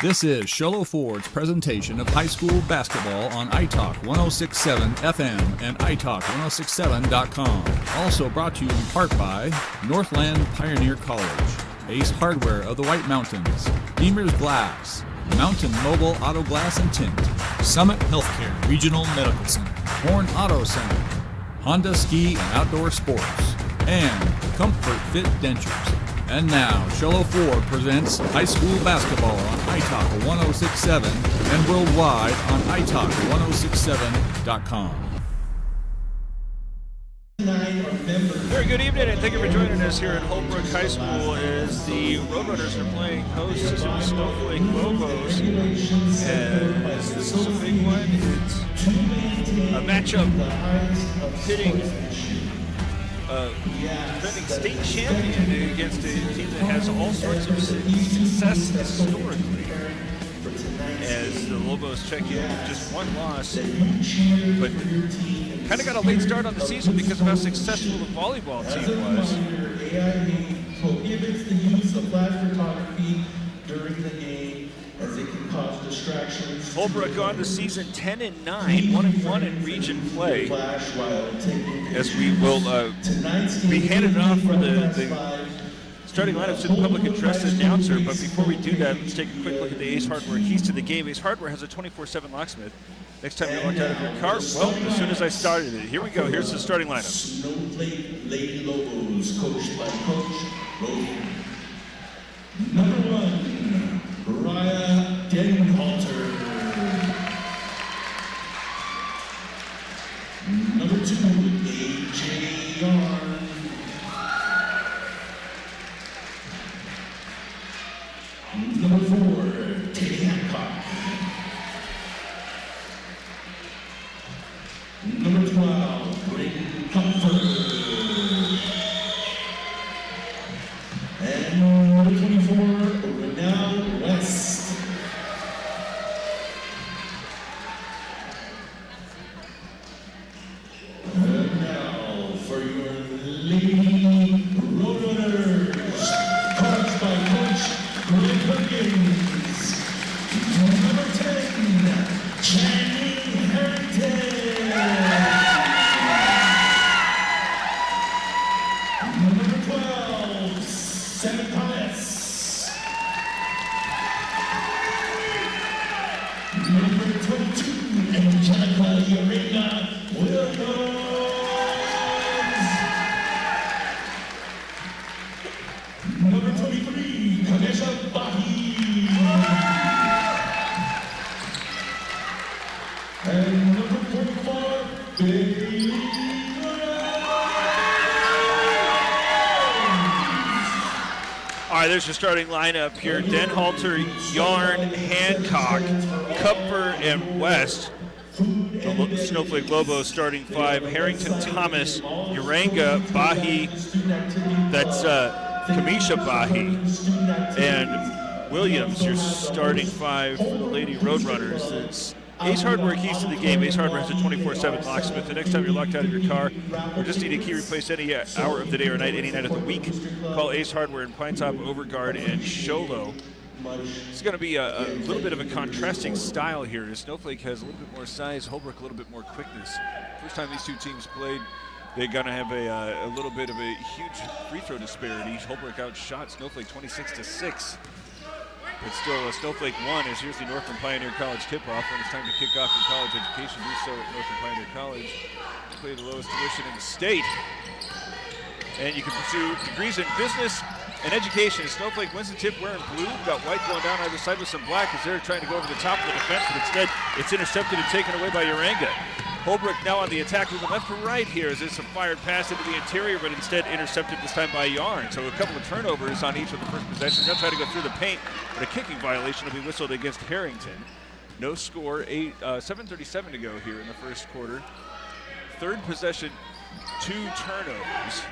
This is Sholo Ford's presentation of high school basketball on iTalk 106.7 FM and iTalk1067.com. Also brought to you in part by Northland Pioneer College, Ace Hardware of the White Mountains, Beamer's Glass, Mountain Mobile Auto Glass and Tint, Summit Healthcare Regional Medical Center, Horn Auto Center, Honda Ski and Outdoor Sports, and Comfort Fit Dentures. And now, Sholo Ford presents high school basketball on iTalk 106.7 and worldwide on iTalk1067.com. Very good evening, and thank you for joining us here at Holbrook High School as the Roadrunners are playing host to the Snowflake LOBOS. And this is a big one. It's a matchup pitting defending state champion against a team that has all sorts of success historically. As the Lobos check in with just one loss, but kind of got a late start on the season because of how successful the volleyball team was. Prohibits the use of flash photography during the game as it can cause distractions. Holbrook on the season 10-9, 1-1 in region play. As we will be handing it off for the starting lineups to the public address announcer, but before we do that, let's take a quick look at the Ace Hardware keys to the game. Ace Hardware has a 24/7 locksmith. Next time you're locked out of your car, well, as soon as I started it. Here we go. Here's the starting lineup. Snowflake Lady Lobos, coached by Coach Rogan. Number 1, Mariah Denhalter. Number 2, AJ Yarn. Number 4, Teddy Hancock. Number 12, Braden Comfort. And number 24, Renell West. And now for your Lady Roadrunners, coached by Coach Greg Huggins. Number 10, Channing Harrington. Number 12, Sam Pius. Number 22, Angelica Urena Williams. Number 23, Kanesha Bahi. And number 44, Bailey All right, there's your starting lineup here. Denhalter, Yarn, Hancock, Kupfer, and West. The Snowflake Lobos starting 5. Harrington, Thomas, Uranga, Bahi, that's Kamisha Bahi, and Williams, your starting 5 for the Lady Roadrunners. It's Ace Hardware keys to the game. Ace Hardware has a 24/7 locksmith. The next time you're locked out of your car or just need a key replaced any hour of the day or night, any night of the week, call Ace Hardware in Pinetop, Overguard, and Sholo. It's going to be a little bit of a contrasting style here. Snowflake has a little bit more size, Holbrook a little bit more quickness. First time these two teams played, they're going to have a little bit of a huge free throw disparity. Holbrook outshot Snowflake 26-6. But still, Snowflake won as here's the Northland Pioneer College tip-off. When it's time to kick off in college education, do so at Northland Pioneer College. Play the lowest tuition in the state. And you can pursue degrees in business and education. Snowflake wins the tip wearing blue. Got white going down either side with some black as they're trying to go over the top of the defense, but instead it's intercepted and taken away by Uranga. Holbrook now on the attack, moving left to right here as it's a fired pass into the interior, but instead intercepted this time by Yarn. So a couple of turnovers on each of the first possessions. They'll try to go through the paint, but a kicking violation will be whistled against Harrington. No score, 7:37 to go here in the first quarter. Third possession, 2 turnovers.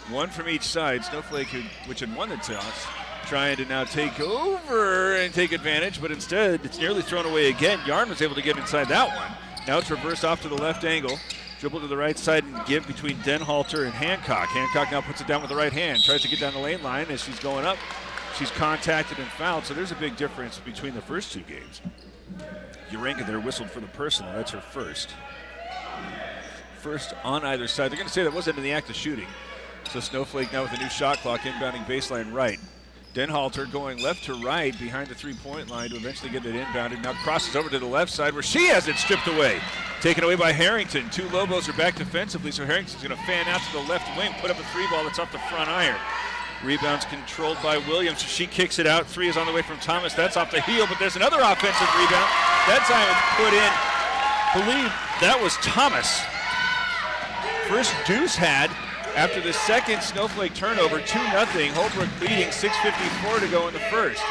One from each side. Snowflake, which had won the toss, trying to now take over and take advantage, but instead it's nearly thrown away again. Yarn was able to get inside that one. Now it's reversed off to the left angle. Dribble to the right side and give between Denhalter and Hancock. Hancock now puts it down with the right hand. Tries to get down the lane line as she's going up. she's contacted and fouled, so there's a big difference between the first two games. Urenka there whistled for the personal. That's her first. First on either side. They're going to say that wasn't in the act of shooting. So Snowflake now with a new shot clock, inbounding baseline right. Denhalter going left to right behind the three-point line to eventually get it inbounded. Now crosses over to the left side where she has it stripped away. Taken away by Harrington. Two Lobos are back defensively, so Harrington's going to fan out to the left wing, put up a three ball that's off the front iron. Rebound's controlled by Williams. She kicks it out. Three is on the way from Thomas. That's off the heel, but there's another offensive rebound. That time it's put in. Believe that was Thomas. First deuce had after the second Snowflake turnover, 2-0. Holbrook leading, 6:54 to go in the first.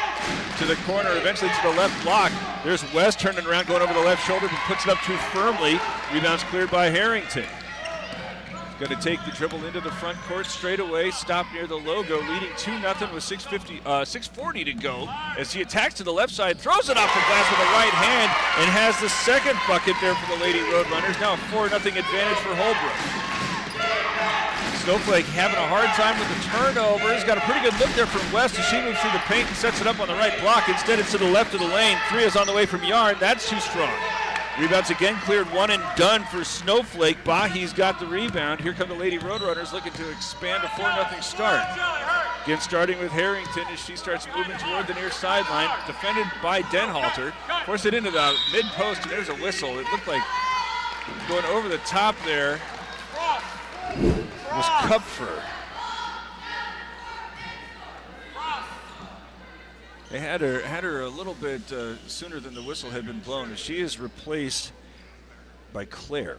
To the corner, eventually to the left block. There's West turning around, going over the left shoulder, but puts it up too firmly. Rebound's cleared by Harrington. Going to take the dribble into the front court straight away. Stop near the logo, leading 2-0 with 6:40 to go. As he attacks to the left side, throws it off the glass with the right hand, and has the second bucket there for the Lady Roadrunners. Now a 4-0 advantage for Holbrook. Snowflake having a hard time with the turnovers. Got a pretty good look there from West as she moves through the paint and sets it up on the right block. Instead, it's to the left of the lane. Three is on the way from Yarn. That's too strong. Rebounds again cleared, one and done for Snowflake. Bahi's got the rebound. Here come the Lady Roadrunners looking to expand a 4-0 start. Again, starting with Harrington as she starts moving toward the near sideline. Defended by Denhalter. Forced it into the mid-post, and there's a whistle. It looked like going over the top there was Kupfer. They had her a little bit sooner than the whistle had been blown, as she is replaced by Claire.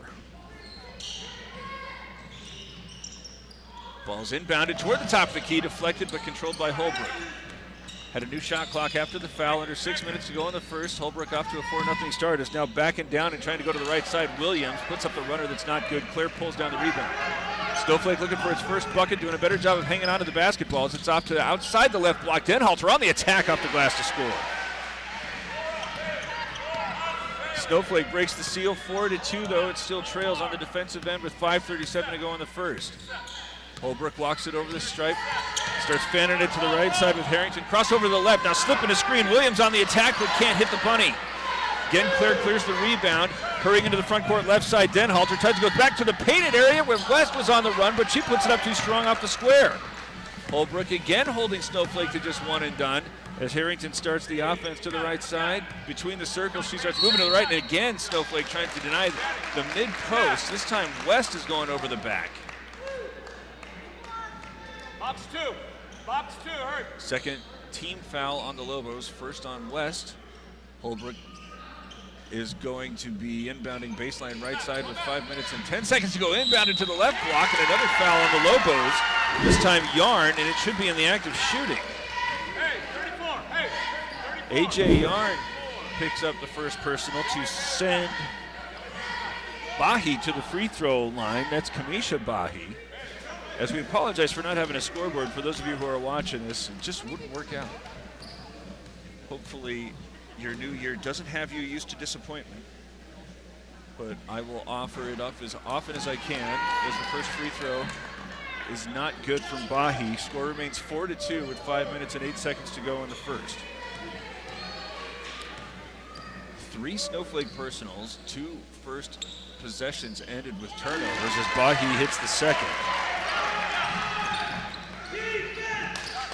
Ball's inbounded toward the top of the key, deflected but controlled by Holbrook. Had a new shot clock after the foul, under 6 minutes to go in the first. Holbrook off to a 4-0 start, is now backing down and trying to go to the right side. Williams puts up the runner that's not good. Claire pulls down the rebound. Snowflake looking for its first bucket, doing a better job of hanging on to the basketball as it's off to the outside the left block. Denhalter on the attack off the glass to score. Snowflake breaks the seal, 4-2 though. It still trails on the defensive end with 5:37 to go in the first. Holbrook walks it over the stripe, starts fanning it to the right side with Harrington. Cross over to the left, now slipping a screen. Williams on the attack but can't hit the bunny. Again, Claire clears the rebound. Hurrying into the front court left side, Denhalter tries to go back to the painted area where West was on the run, but she puts it up too strong off the square. Holbrook again holding Snowflake to just one and done as Harrington starts the offense to the right side. Between the circles, she starts moving to the right, and again, Snowflake trying to deny the mid-post. This time, West is going over the back. Box two, hurry. Second team foul on the Lobos, first on West. Holbrook is going to be inbounding baseline right side with 5 minutes and 10 seconds to go. Inbounded to the left block, and another foul on the Lobos. This time Yarn, and it should be in the act of shooting. Hey, 34, hey, 34. AJ Yarn picks up the first personal to send Bahi to the free throw line. That's Kamisha Bahi. As we apologize for not having a scoreboard for those of you who are watching this, it just wouldn't work out. Hopefully your new year doesn't have you used to disappointment, but I will offer it up as often as I can, as the first free throw is not good from Bahi. Score remains 4-2 with 5 minutes and 8 seconds to go in the first. 3 Snowflake personals, 2 first possessions ended with turnovers as Bahi hits the second.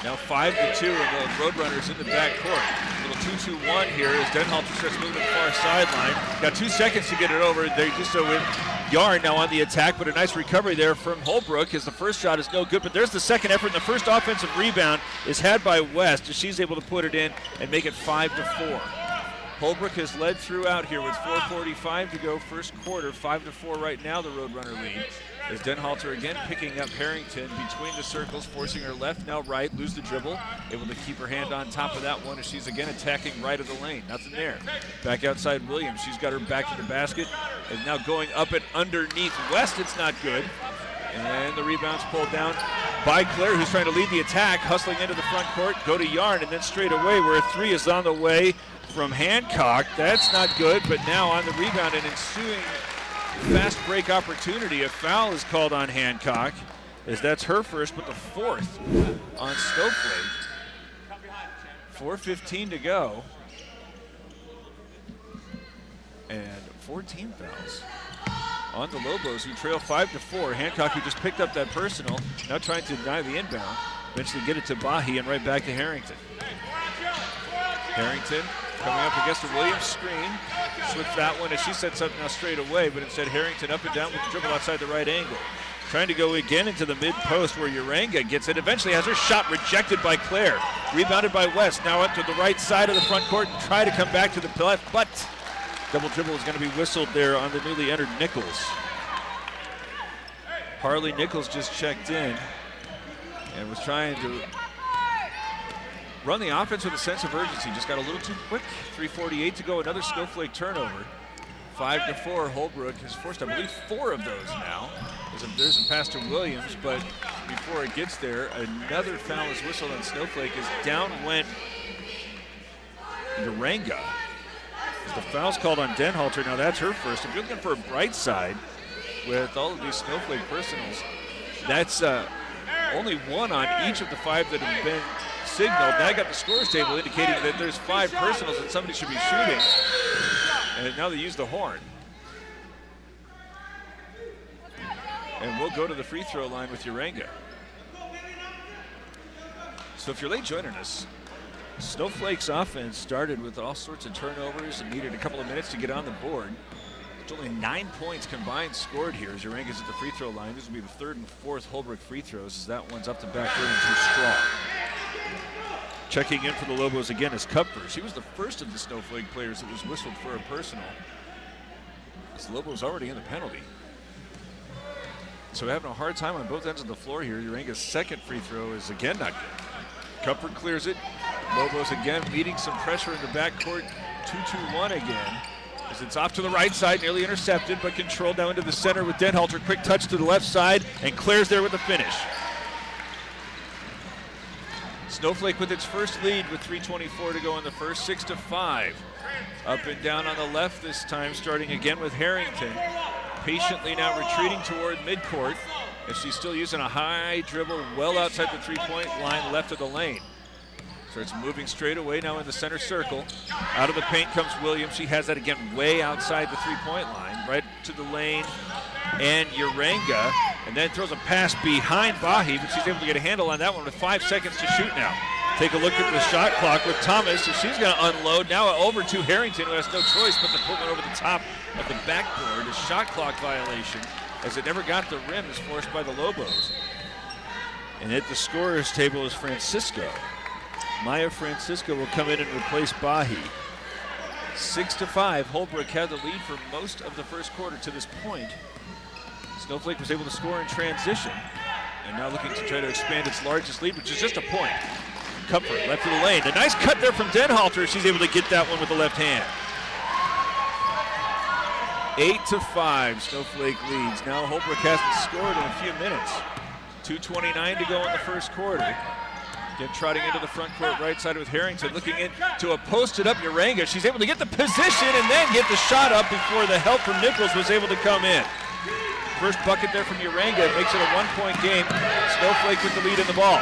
Now 5-2 and the Roadrunners in the backcourt. Little 2-2-1 here as Denhalter starts moving to the far sideline. Got 2 seconds to get it over. They just so with Yarn now on the attack, but a nice recovery there from Holbrook as the first shot is no good. But there's the second effort, and the first offensive rebound is had by West as she's able to put it in and make it 5-4. Holbrook has led throughout here with 4:45 to go first quarter. 5-4 right now, the Roadrunner lead. As Denhalter again picking up Harrington between the circles, forcing her left, now right, lose the dribble. Able to keep her hand on top of that one as she's again attacking right of the lane. Nothing there. Back outside Williams. She's got her back to the basket. And now going up and underneath West, it's not good. And the rebound's pulled down by Claire, who's trying to lead the attack, hustling into the front court, go to Yarn, and then straight away where a 3 is on the way from Hancock. That's not good, but now on the rebound and ensuing fast break opportunity, a foul is called on Hancock, as that's her first, but the 4th on Snowflake. 4:15 to go. And 14 fouls on the Lobos, who trail 5-4. Hancock, who just picked up that personal, now trying to deny the inbound. Eventually get it to Bahi and right back to Harrington. Harrington coming up against a Williams screen. Slips that one, and she sets up now straight away, but instead Harrington up and down with the dribble outside the right angle. Trying to go again into the mid-post where Uranga gets it. Eventually has her shot rejected by Claire. Rebounded by West, now up to the right side of the front court and try to come back to the left, but double dribble is going to be whistled there on the newly entered Nichols. Harley Nichols just checked in and was trying to run the offense with a sense of urgency. Just got a little too quick. 3:48 to go, another Snowflake turnover. 5-4, Holbrook has forced, I believe, 4 of those now. There's a pass to Williams, but before it gets there, another foul is whistled on Snowflake as down went Uranga. The foul's called on Denhalter. Now that's her first. If you're looking for a bright side with all of these Snowflake personals, that's only one on each of the 5 that have been signaled. Now I got the scores table indicating that there's 5 personals that somebody should be shooting. And now they use the horn. And we'll go to the free throw line with Uranga. So if you're late joining us, Snowflake's offense started with all sorts of turnovers and needed a couple of minutes to get on the board. There's only 9 points combined scored here as Uranga's at the free throw line. This will be the 3rd and 4th Holbrook free throws as that one's up the back door and too strong. Checking in for the Lobos again is Kupfer. She was the first of the Snowflake players that was whistled for a personal. The Lobos already in the penalty. So having a hard time on both ends of the floor here. Uranga's second free throw is again not good. Kupfer clears it. Lobos again meeting some pressure in the backcourt. 2-2-1 again. As it's off to the right side, nearly intercepted, but controlled down into the center with Denhalter. Quick touch to the left side, and Claire's there with the finish. Snowflake with its first lead with 3:24 to go in the first, 6-5. Up and down on the left this time, starting again with Harrington. Patiently now retreating toward midcourt, as she's still using a high dribble well outside the three-point line left of the lane. Starts moving straight away now in the center circle. Out of the paint comes Williams. She has that again way outside the three-point line, right to the lane. And Uranga, and then throws a pass behind Bahi, but she's able to get a handle on that one with 5 seconds to shoot now. Take a look at the shot clock with Thomas, so she's going to unload. Now over to Harrington, who has no choice but to put one over the top of the backboard. A shot clock violation, as it never got the rim, is forced by the Lobos. And at the scorer's table is Francisco. Maya Francisco will come in and replace Bahi. 6-5, Holbrook had the lead for most of the first quarter to this point. Snowflake was able to score in transition, and now looking to try to expand its largest lead, which is just a point. Kupfer left of the lane. A nice cut there from Denhalter. She's able to get that one with the left hand. 8-5, Snowflake leads. Now Holbrook hasn't scored in a few minutes. 2:29 to go in the first quarter. Again, trotting into the front court right side with Harrington, looking into a posted up Uranga. She's able to get the position and then get the shot up before the help from Nichols was able to come in. First bucket there from Uranga makes it a 1-point game. Snowflake with the lead in the ball.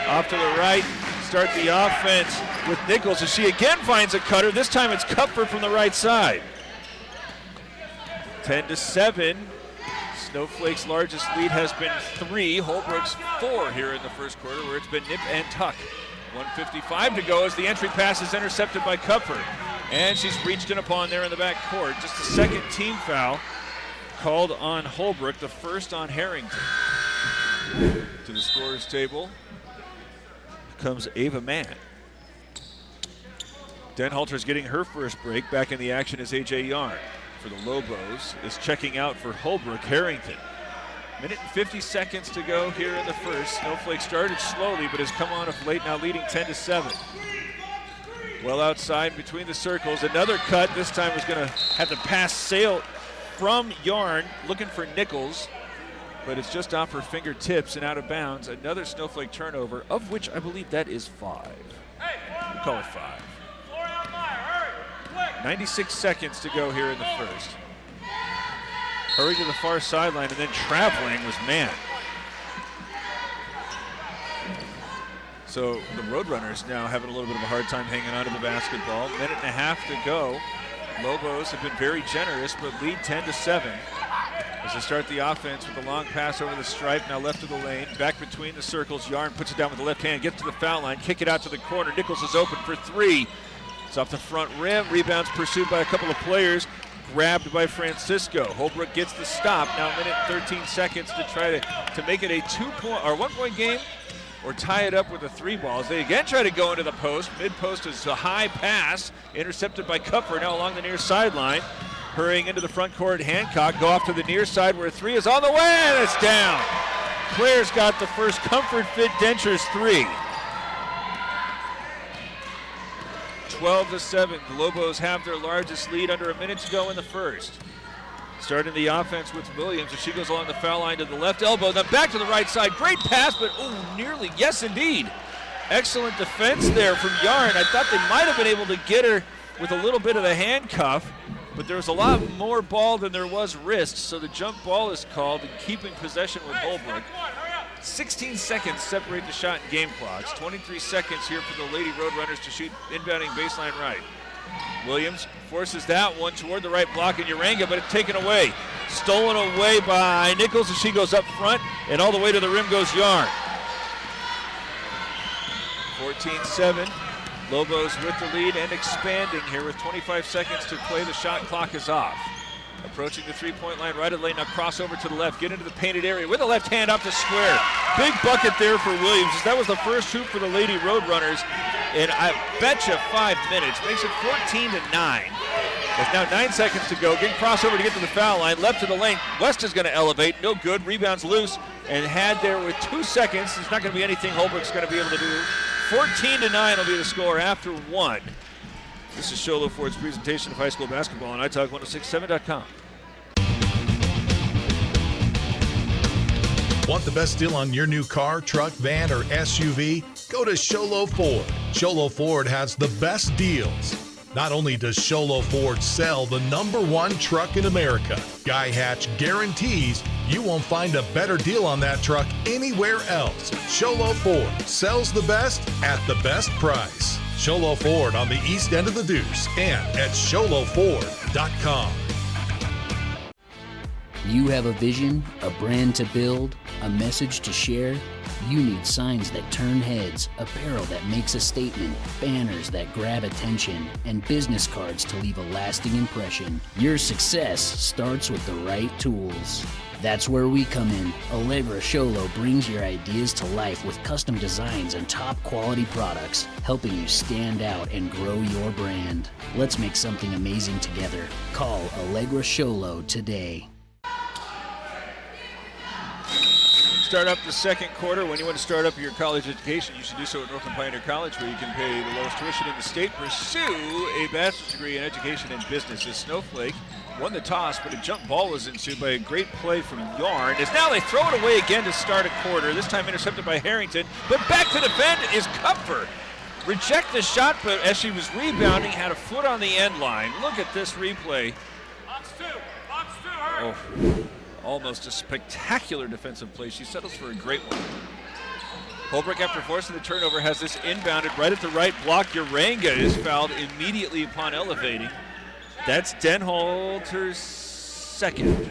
Off to the right, start the offense with Nichols as she again finds a cutter. This time it's Kupfer from the right side. 10-7. Snowflake's largest lead has been 3. Holbrook's 4 here in the first quarter, where it's been nip and tuck. 1:55 to go as the entry pass is intercepted by Kupfer. And she's reached in upon there in the back court. Just a second team foul called on Holbrook, the first on Harrington. To the scorer's table comes Ava Mann. Denhalter's getting her first break. Back in the action is A.J. Yarn. For the Lobos is checking out for Holbrook, Harrington. Minute and 50 seconds to go here in the first. Snowflake started slowly, but has come on of late, now leading 10-7. Well outside between the circles. Another cut. This time was going to have the pass sail from Yarn, looking for Nichols, but it's just off her fingertips and out of bounds. Another Snowflake turnover, of which I believe that is 5. We'll call it 5. 96 seconds to go here in the first. Hurry to the far sideline, and then traveling was Mann. So the Roadrunners now having a little bit of a hard time hanging on to the basketball. Minute and a half to go. Lobos have been very generous, but lead 10-7. As they start the offense with a long pass over the stripe, now left of the lane, back between the circles. Yarn puts it down with the left hand, gets to the foul line, kick it out to the corner. Nichols is open for three. It's off the front rim, rebounds pursued by a couple of players, grabbed by Francisco. Holbrook gets the stop, now a minute and 13 seconds to try to make it a 1-point game or tie it up with a three ball. As they again try to go into the post. Mid-post is a high pass, intercepted by Kupfer, now along the near sideline. Hurrying into the front court, Hancock go off to the near side where a three is on the way, and it's down. Claire's got the first Comfort Fit Dentures three. 12-7, the Lobos have their largest lead under a minute to go in the first. Starting the offense with Williams as she goes along the foul line to the left elbow, then back to the right side. Great pass, but nearly, yes indeed. Excellent defense there from Yarn. I thought they might have been able to get her with a little bit of the handcuff, but there was a lot more ball than there was wrist, so the jump ball is called and keeping possession with Holbrook. 16 seconds separate the shot and game clocks. 23 seconds here for the Lady Roadrunners to shoot inbounding baseline right. Williams forces that one toward the right block in Uranga, but it's taken away. Stolen away by Nichols as she goes up front, and all the way to the rim goes Yarn. 14-7. Lobos with the lead and expanding here with 25 seconds to play. The shot clock is off. Approaching the three-point line, right of the lane, now crossover to the left, get into the painted area with the left hand up to square. Big bucket there for Williams. That was the first hoop for the Lady Roadrunners, and I bet you 5 minutes. Makes it 14-9. There's now 9 seconds to go. Getting crossover to get to the foul line, left to the lane. West is going to elevate, no good. Rebounds loose, and had there with 2 seconds. There's not going to be anything Holbrook's going to be able to do. 14-9 will be the score after one. This is Sholo Ford's presentation of high school basketball on iTalk1067.com. Want the best deal on your new car, truck, van, or SUV? Go to Sholo Ford. Sholo Ford has the best deals. Not only does Sholo Ford sell the #1 truck in America, Guy Hatch guarantees you won't find a better deal on that truck anywhere else. Sholo Ford sells the best at the best price. Sholo Ford on the east end of the Deuce and at SholoFord.com. You have a vision, a brand to build, a message to share? You need signs that turn heads, apparel that makes a statement, banners that grab attention, and business cards to leave a lasting impression. Your success starts with the right tools. That's where we come in. Allegra Sholo brings your ideas to life with custom designs and top quality products, helping you stand out and grow your brand. Let's make something amazing together. Call Allegra Sholo today. Start up the second quarter. When you want to start up your college education, you should do so at Northland Pioneer College, where you can pay the lowest tuition in the state. Pursue a bachelor's degree in education and business. As Snowflake won the toss, but a jump ball was ensued by a great play from Yarn. As now they throw it away again to start a quarter. This time intercepted by Harrington, but back to defend is Kupfer. Reject the shot, but as she was rebounding, had a foot on the end line. Look at this replay. Box two, hurry. Almost a spectacular defensive play. She settles for a great one. Holbrook, after forcing the turnover, has this inbounded right at the right block. Uranga is fouled immediately upon elevating. That's Denholter's second.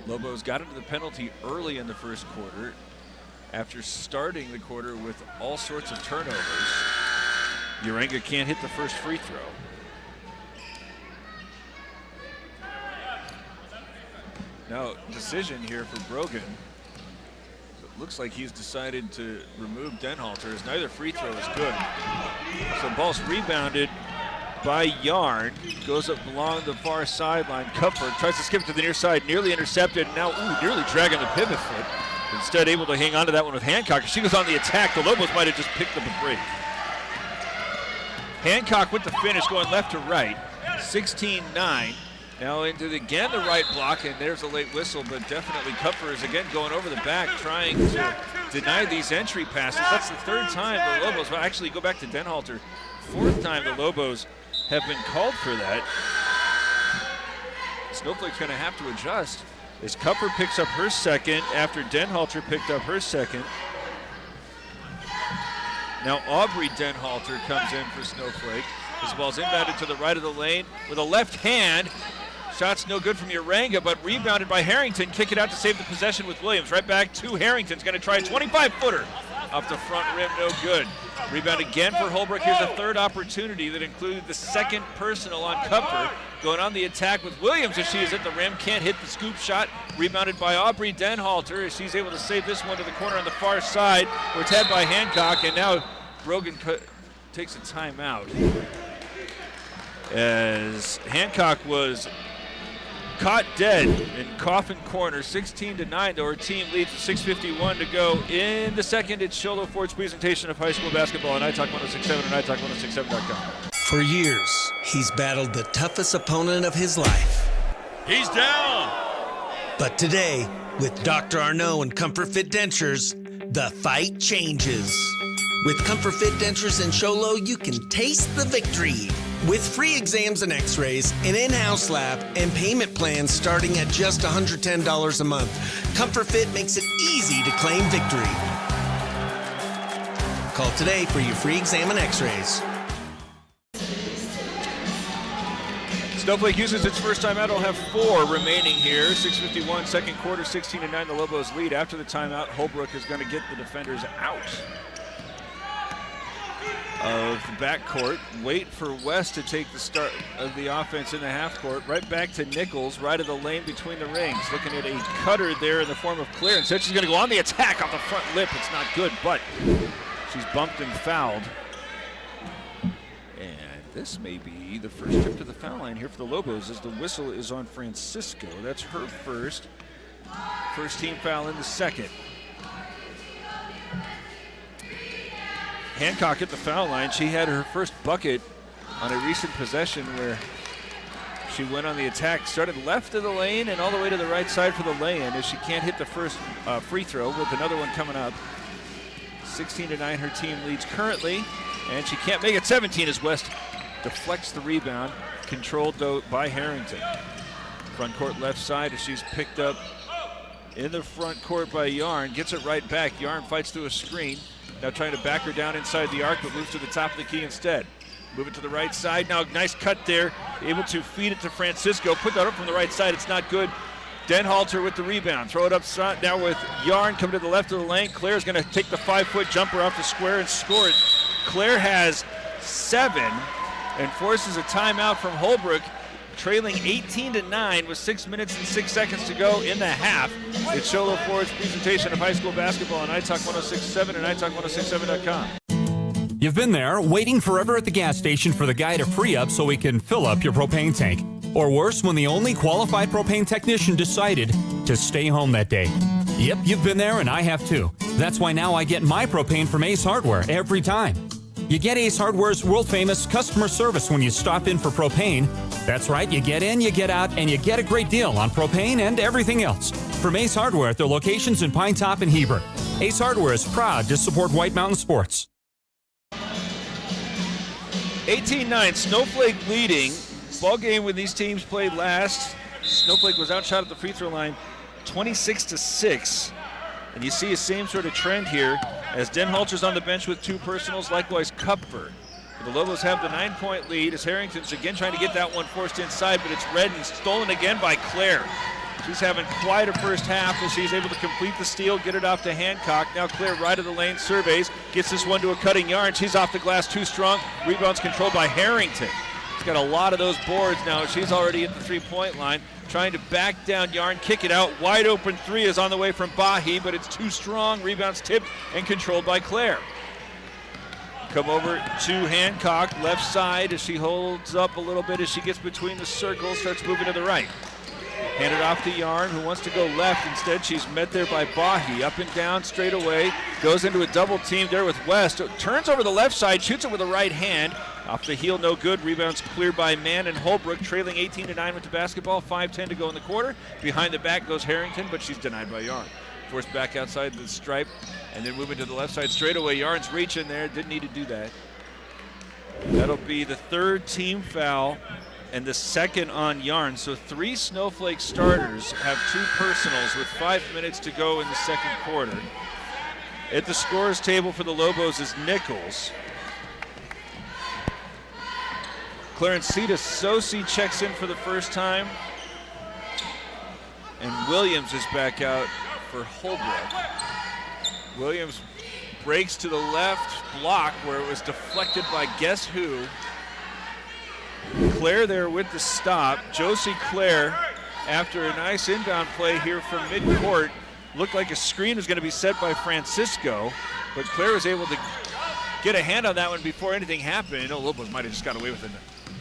Lobos got into the penalty early in the first quarter after starting the quarter with all sorts of turnovers. Uranga can't hit the first free throw. Now, decision here for Brogan. It looks like he's decided to remove Denholter, as neither free throw is good. So ball's rebounded by Yarn. Goes up along the far sideline. Kupfer tries to skip to the near side, nearly intercepted. Now, nearly dragging the pivot foot. Instead, able to hang on to that one with Hancock. She goes on the attack. The Lobos might have just picked up a break. Hancock with the finish, going left to right. 16-9. Now into the right block, and there's a late whistle, but definitely Kupfer is again going over the back, trying to deny these entry passes. That's the third time the Lobos, well, actually go back to Denholter, fourth time the Lobos have been called for that. Snowflake's going to have to adjust. as Kupfer picks up her second after Denhalter picked up her second. Now Aubrey Denhalter comes in for Snowflake. This ball's inbounded to the right of the lane with a left hand. Shot's no good from Uranga, but rebounded by Harrington. Kick it out to save the possession with Williams. Right back to Harrington's going to try a 25-footer. Off the front rim, no good. Rebound again for Holbrook. Here's a third opportunity that included the second personal on Kupfer. Going on the attack with Williams as she is at the rim. Can't hit the scoop shot. Rebounded by Aubrey Denhalter as she's able to save this one to the corner on the far side where it's had by Hancock. And now Brogan takes a timeout as Hancock was caught dead in Coffin Corner, 16-9, though her team leads with 6:51 to go in the second. It's Sholo Ford's presentation of high school basketball on iTalk 106.7 and iTalk106.7.com. For years, he's battled the toughest opponent of his life. He's down. But today, with Dr. Arnault and Comfort Fit Dentures, the fight changes. With Comfort Fit Dentures and Sholo, you can taste the victory. With free exams and x-rays, an in-house lab, and payment plans starting at just $110 a month, Comfort Fit makes it easy to claim victory. Call today for your free exam and x-rays. Snowflake uses its first timeout. It'll have 4 remaining here. 6:51, second quarter, 16-9, the Lobos lead. After the timeout, Holbrook is going to get the defenders out of the backcourt. Wait for West to take the start of the offense in the half court. Right back to Nichols, right of the lane between the rings. Looking at a cutter there in the form of Claire. Instead, she's going to go on the attack off the front lip. It's not good, but she's bumped and fouled. And this may be the first trip to the foul line here for the Lobos as the whistle is on Francisco. That's her first team foul in the second. Hancock at the foul line. She had her first bucket on a recent possession where she went on the attack, started left of the lane and all the way to the right side for the lay-in as she can't hit the first free throw with another one coming up. 16-9 her team leads currently, and she can't make it 17 as West deflects the rebound, controlled though by Harrington. Front court left side as she's picked up in the front court by Yarn, gets it right back. Yarn fights through a screen. Now trying to back her down inside the arc, but moves to the top of the key instead. Move it to the right side. Now nice cut there. Able to feed it to Francisco. Put that up from the right side. It's not good. Denhalter with the rebound. Throw it up front now with Yarn coming to the left of the lane. Claire's going to take the 5-foot jumper off the square and score it. Claire has 7 and forces a timeout from Holbrook, trailing 18-9 with 6 minutes and 6 seconds to go in the half. It's Sholo Ford's presentation of high school basketball on iTalk 106.7 and iTalk106.7.com. You've been there, waiting forever at the gas station for the guy to free up so he can fill up your propane tank. Or worse, when the only qualified propane technician decided to stay home that day. Yep, you've been there and I have too. That's why now I get my propane from Ace Hardware every time. You get Ace Hardware's world-famous customer service when you stop in for propane. That's right, you get in, you get out, and you get a great deal on propane and everything else. From Ace Hardware at their locations in Pine Top and Heber. Ace Hardware is proud to support White Mountain Sports. 18-9, Snowflake leading. Ball game when these teams played last. Snowflake was outshot at the free throw line 26-6. And you see a same sort of trend here as Denhalter's on the bench with 2 personals, likewise Kupfer. The Lobos have the 9-point lead as Harrington's again trying to get that one forced inside, but it's read and stolen again by Claire. She's having quite a first half as she's able to complete the steal, get it off to Hancock. Now Claire right of the lane, surveys, gets this one to a cutting Yarn. She's off the glass too strong. Rebounds controlled by Harrington. She's got a lot of those boards now. She's already at the 3-point line. Trying to back down Yarn, kick it out. Wide open 3 is on the way from Bahi, but it's too strong. Rebounds tipped and controlled by Claire. Come over to Hancock, left side as she holds up a little bit as she gets between the circles, starts moving to the right. Handed off to Yarn, who wants to go left. Instead, she's met there by Bahi. Up and down, straight away. Goes into a double team there with West. Turns over the left side, shoots it with the right hand. Off the heel, no good. Rebounds cleared by Mann and Holbrook, trailing 18-9 with the basketball. 5:10 to go in the quarter. Behind the back goes Harrington, but she's denied by Yarn. Forced back outside the stripe, and then moving to the left side straight away. Yarn's reaching there, didn't need to do that. That'll be the 3rd team foul and the second on Yarn. So 3 Snowflake starters have 2 personals with 5 minutes to go in the second quarter. At the scores table for the Lobos is Nichols. Clarencita Sosi checks in for the first time. And Williams is back out for Holbrook. Williams breaks to the left block where it was deflected by guess who. Claire there with the stop. Josie Claire, after a nice inbound play here from midcourt, looked like a screen was going to be set by Francisco, but Claire was able to get a hand on that one before anything happened. Lobos might have just got away with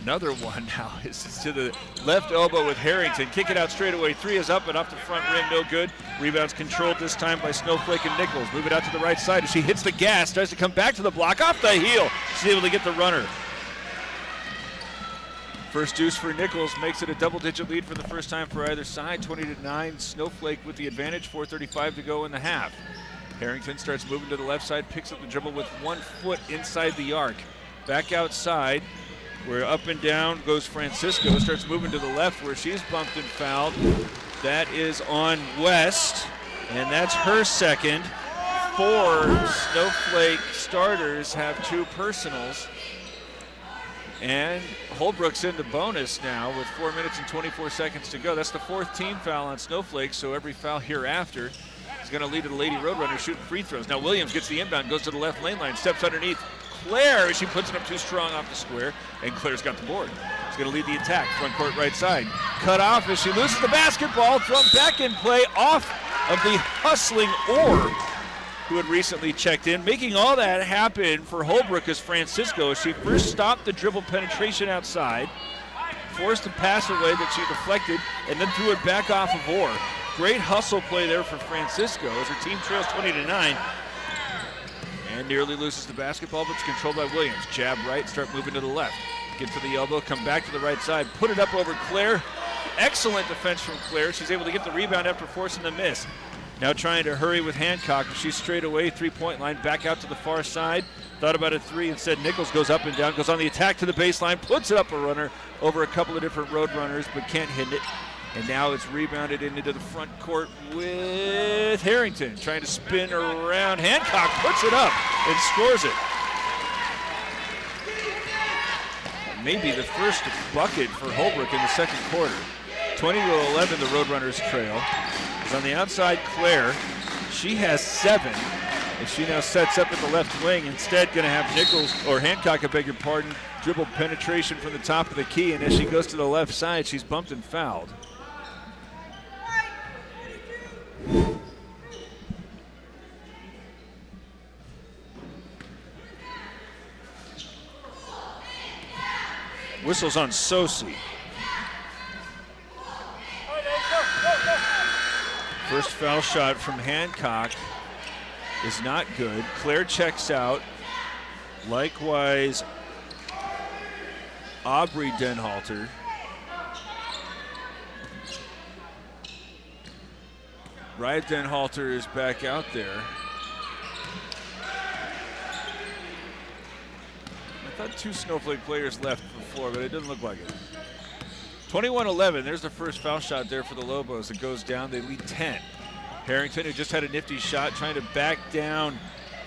another one now. It's to the left elbow with Harrington. Kick it out straight away. 3 is up and off the front rim, no good. Rebounds controlled this time by Snowflake and Nichols. Move it out to the right side as she hits the gas, tries to come back to the block, off the heel. She's able to get the runner. First deuce for Nichols makes it a double-digit lead for the first time for either side. 20-9, Snowflake with the advantage, 4:35 to go in the half. Harrington starts moving to the left side, picks up the dribble with 1 foot inside the arc. Back outside, where up and down goes Francisco, starts moving to the left where she's bumped and fouled. That is on West, and that's her second. 4 Snowflake starters have 2 personals. And Holbrook's into bonus now with 4 minutes and 24 seconds to go. That's the 4th team foul on Snowflake, so every foul hereafter is going to lead to the Lady Roadrunners shooting free throws. Now Williams gets the inbound, goes to the left lane line, steps underneath Claire. She puts it up too strong off the square, and Claire's got the board. She's going to lead the attack, front court right side. Cut off as she loses the basketball, thrown back in play off of the hustling Orr, who had recently checked in. Making all that happen for Holbrook is Francisco. She first stopped the dribble penetration outside, forced a pass away that she deflected, and then threw it back off of Orr. Great hustle play there for Francisco as her team trails 20-9. And nearly loses the basketball, but it's controlled by Williams. Jab right, start moving to the left. Get to the elbow, come back to the right side, put it up over Claire. Excellent defense from Claire. She's able to get the rebound after forcing the miss. Now trying to hurry with Hancock. She's straight away, 3-point line, back out to the far side. Thought about a 3, instead Nichols goes up and down, goes on the attack to the baseline, puts it up a runner over a couple of different road runners, but can't hit it. And now it's rebounded into the front court with Harrington, trying to spin around. Hancock puts it up and scores it. Maybe the first bucket for Holbrook in the second quarter. 20-11, the Roadrunners trail. On the outside, Claire, she has 7, and she now sets up at the left wing. Instead, going to have Nichols, or Hancock, I beg your pardon, dribble penetration from the top of the key, and as she goes to the left side, she's bumped and fouled. Whistles on Sosi. First foul shot from Hancock is not good. Claire checks out. Likewise, Aubrey Denhalter. Riot Denhalter is back out there. I thought 2 Snowflake players left before, but it doesn't look like it. 21-11, there's the first foul shot there for the Lobos. It goes down, they lead 10. Harrington, who just had a nifty shot, trying to back down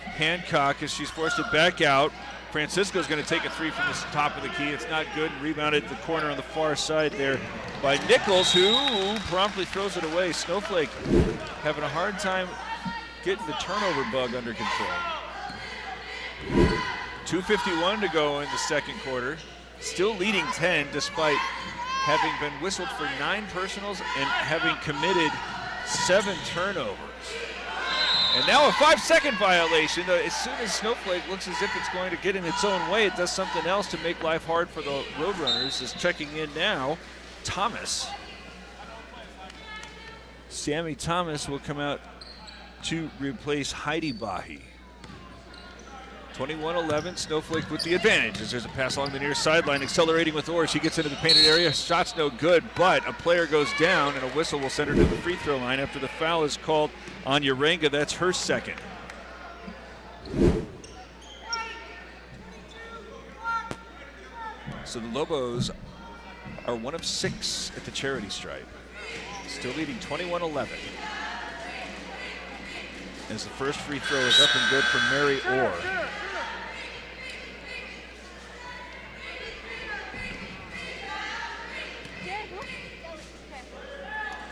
Hancock as she's forced it back out. Francisco's going to take a 3 from the top of the key. It's not good. Rebounded the corner on the far side there by Nichols, who promptly throws it away. Snowflake having a hard time getting the turnover bug under control. 2:51 to go in the second quarter. Still leading 10 despite having been whistled for 9 personals and having committed 7 turnovers. And now a 5-second violation. As soon as Snowflake looks as if it's going to get in its own way, it does something else to make life hard for the Roadrunners. Is checking in now, Thomas. Sammy Thomas will come out to replace Heidi Bahi. 21-11, Snowflake with the advantage as there's a pass along the near sideline, accelerating with Orr. She gets into the painted area, shot's no good, but a player goes down and a whistle will send her to the free throw line after the foul is called on Uranga. That's her second. So the Lobos are 1 of 6 at the charity stripe. Still leading 21-11. As the first free throw is up and good for Mary Orr.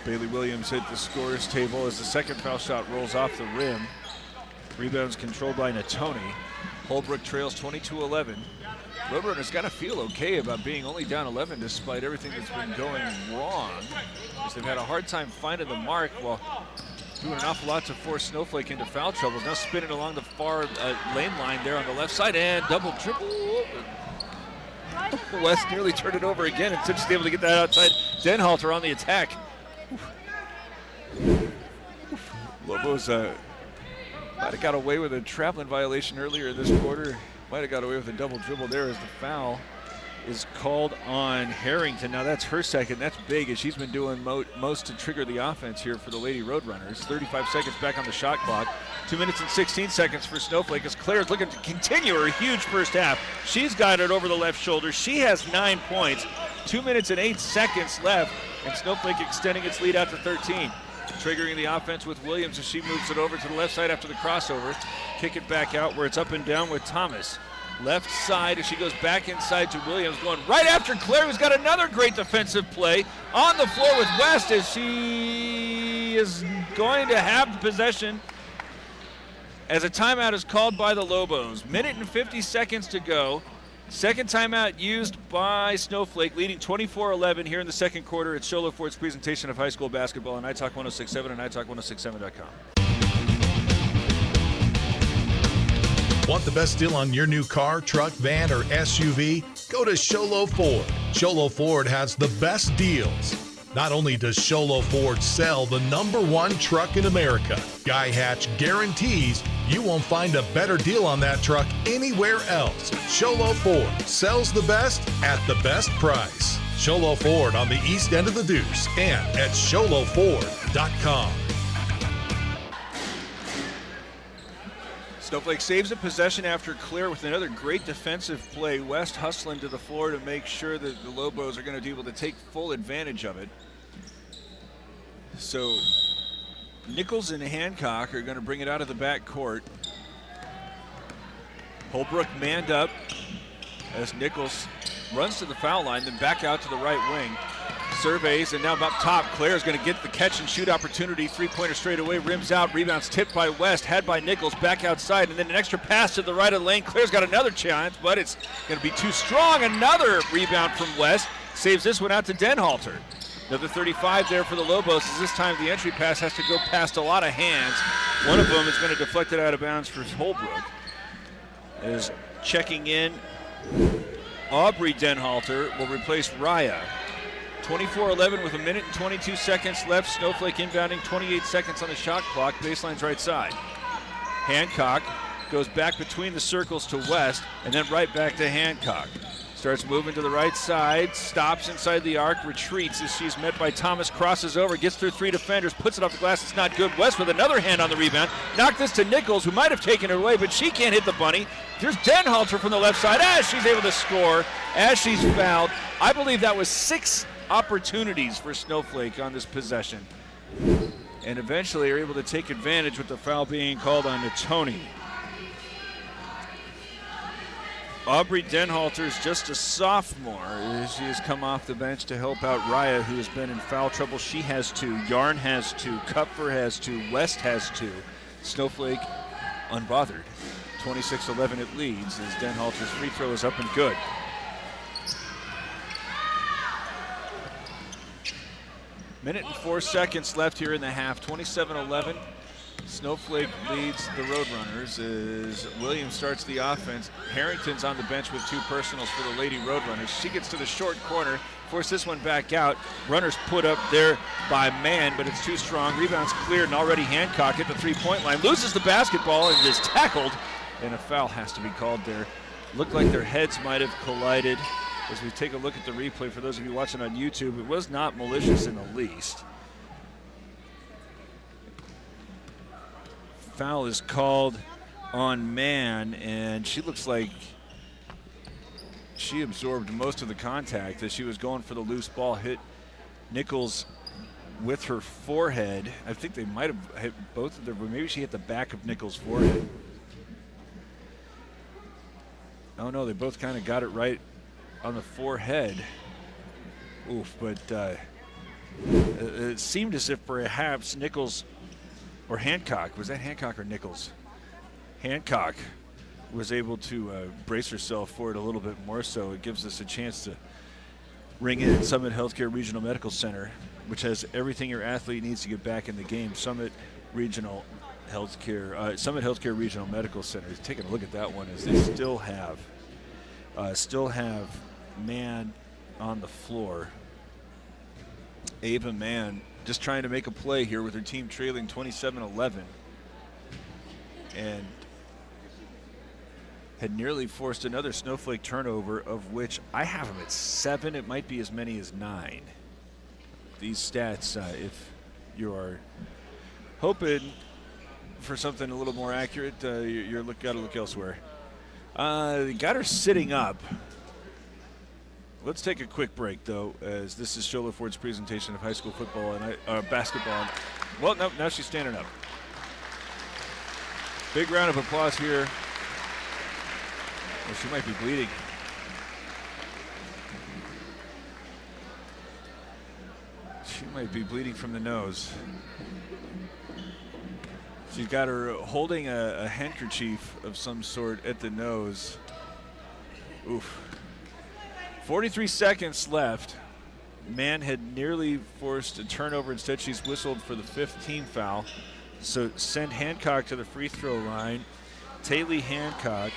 Bailey Williams hit the scorer's table as the second foul shot rolls off the rim. Rebounds controlled by Natoni. Holbrook trails 22-11. Roadrunners got to feel okay about being only down 11 despite everything that's been going wrong, because they've had a hard time finding the mark while doing an awful lot to force Snowflake into foul trouble. Now spinning along the far lane line there on the left side, and double dribble. West nearly turned it over again, and Simpson's able to get that outside. Denhalter on the attack. Lobos might have got away with a traveling violation earlier this quarter. Might have got away with a double dribble there as the foul is called on Harrington. Now that's her second. That's big, as she's been doing most to trigger the offense here for the Lady Roadrunners. 35 seconds back on the shot clock. 2 minutes and 16 seconds for Snowflake as Claire's looking to continue her huge first half. She's got it over the left shoulder. She has 9 points. 2 minutes and 8 seconds left, and Snowflake extending its lead out to 13. Triggering the offense with Williams as she moves it over to the left side after the crossover. Kick it back out where it's up and down with Thomas. Left side as she goes back inside to Williams, going right after Claire, who's got another great defensive play on the floor with West as she is going to have the possession as a timeout is called by the Lobos. Minute and 50 seconds to go. Second timeout used by Snowflake, leading 24-11 here in the second quarter. It's Sholo Ford's presentation of high school basketball on iTalk 106.7 and iTalk1067.com. Want the best deal on your new car, truck, van, or SUV? Go to Sholo Ford. Sholo Ford has the best deals. Not only does Sholo Ford sell the #1 truck in America, Guy Hatch guarantees you won't find a better deal on that truck anywhere else. Sholo Ford sells the best at the best price. Sholo Ford on the east end of the Deuce and at SholoFord.com. Snowflake saves a possession after Claire with another great defensive play. West hustling to the floor to make sure that the Lobos are going to be able to take full advantage of it. So Nichols and Hancock are going to bring it out of the back court. Holbrook manned up as Nichols runs to the foul line, then back out to the right wing. Surveys, and now up top, Claire is going to get the catch and shoot opportunity. Three-pointer straight away, rims out, rebounds tipped by West, had by Nichols, back outside, and then an extra pass to the right of the lane. Claire's got another chance, but it's going to be too strong. Another rebound from West, saves this one out to Denhalter. Another 35 there for the Lobos, as this time the entry pass has to go past a lot of hands. One of them is going to deflect it out of bounds for Holbrook. Is checking in, Aubrey Denhalter will replace Raya. 24-11 with 1 minute and 22 seconds left. Snowflake inbounding, 28 seconds on the shot clock. Baseline's right side. Hancock goes back between the circles to West, and then right back to Hancock. Starts moving to the right side, stops inside the arc, retreats as she's met by Thomas, crosses over, gets through 3 defenders, puts it off the glass, it's not good. West with another hand on the rebound. Knocked this to Nichols, who might have taken it away, but she can't hit the bunny. There's Denhalter from the left side as she's able to score, as she's fouled. I believe that was 6 opportunities for Snowflake on this possession, and eventually are able to take advantage with the foul being called on Natoni. Aubrey Denhalter is just a sophomore. She has come off the bench to help out Raya, who has been in foul trouble. She has 2, Yarn has 2, Kupfer has 2, West has 2. Snowflake unbothered. 26-11 it leads as Denhalter's free throw is up and good. Minute and 4 seconds left here in the half. 27-11. Snowflake leads the Roadrunners as Williams starts the offense. Harrington's on the bench with 2 personals for the Lady Roadrunners. She gets to the short corner, force this one back out. Runners put up there by man, but it's too strong. Rebounds cleared, and already Hancock at the 3-point line. Loses the basketball and is tackled, and a foul has to be called there. Looked like their heads might have collided. As we take a look at the replay, for those of you watching on YouTube, it was not malicious in the least. Foul is called on man, and she looks like she absorbed most of the contact as she was going for the loose ball, hit Nichols with her forehead. I think they might have hit both of them, but maybe she hit the back of Nichols' forehead. Oh no, they both kind of got it right on the forehead. Oof, but it seemed as if perhaps Nichols or Hancock, was that Hancock or Nichols? Hancock was able to brace herself for it a little bit more, so it gives us a chance to ring in Summit Healthcare Regional Medical Center, which has everything your athlete needs to get back in the game. Summit Healthcare Regional Medical Center. Taking a look at that one, as they still have Mann on the floor. Ava Mann just trying to make a play here with her team trailing 27-11, and had nearly forced another Snowflake turnover, of which I have them at 7. It might be as many as 9. These stats, if you are hoping for something a little more accurate, you're got to look elsewhere. Got her sitting up. Let's take a quick break, though, as this is Shola Ford's presentation of high school football and basketball. Well, no, now she's standing up. Big round of applause here. Well, she might be bleeding. She might be bleeding from the nose. She's got her holding a handkerchief of some sort at the nose. Oof. 43 seconds left. Mann had nearly forced a turnover. Instead, she's whistled for the 5th team foul. So send Hancock to the free throw line. Taylor Hancock.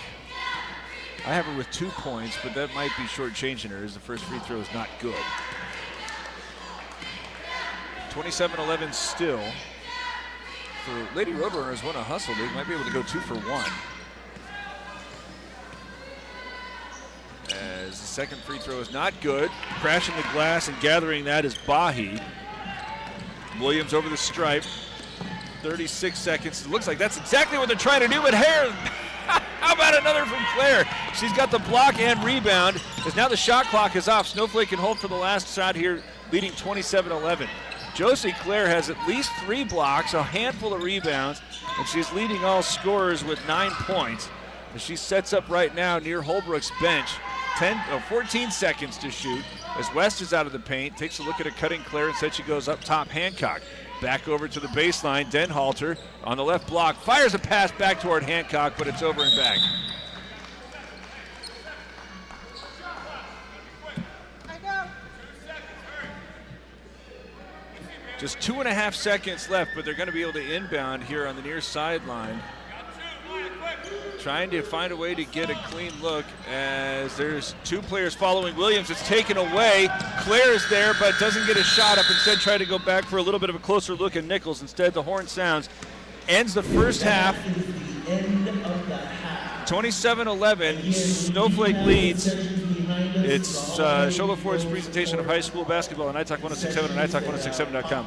I have her with 2 points, but that might be shortchanging her, as the first free throw is not good. 27-11 still. For Lady Roadrunners, want to hustle. They might be able to go 2 for 1. As the second free throw is not good. Crashing the glass and gathering that is Bahi. Williams over the stripe. 36 seconds. It looks like that's exactly what they're trying to do, but how about another from Claire? She's got the block and rebound, as now the shot clock is off. Snowflake can hold for the last shot here, leading 27-11. Josie Claire has at least 3 blocks, a handful of rebounds, and she's leading all scorers with 9 points. As she sets up right now near Holbrook's bench. 14 seconds to shoot as West is out of the paint, takes a look at a cutting Claire, and said she goes up top. Hancock back over to the baseline. Denhalter on the left block fires a pass back toward Hancock, but it's over and back. Just 2.5 seconds left, but they're going to be able to inbound here on the near sideline. Trying to find a way to get a clean look, as there's 2 players following Williams. It's taken away. Claire is there, but doesn't get a shot up. Instead, try to go back for a little bit of a closer look at Nichols. Instead, the horn sounds. Ends the first half. 27-11. Snowflake leads. It's Shola Ford's presentation of high school basketball on iTalk 106.7 and iTalk106.7.com.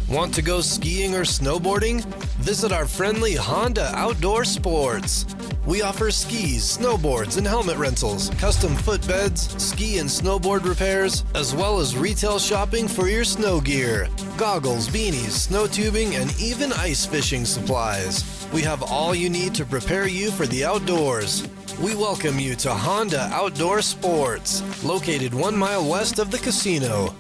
Want to go skiing or snowboarding? Visit our friendly Honda Outdoor Sports. We offer skis, snowboards, and helmet rentals, custom footbeds, ski and snowboard repairs, as well as retail shopping for your snow gear, goggles, beanies, snow tubing, and even ice fishing supplies. We have all you need to prepare you for the outdoors. We welcome you to Honda Outdoor Sports, located 1 mile west of the casino.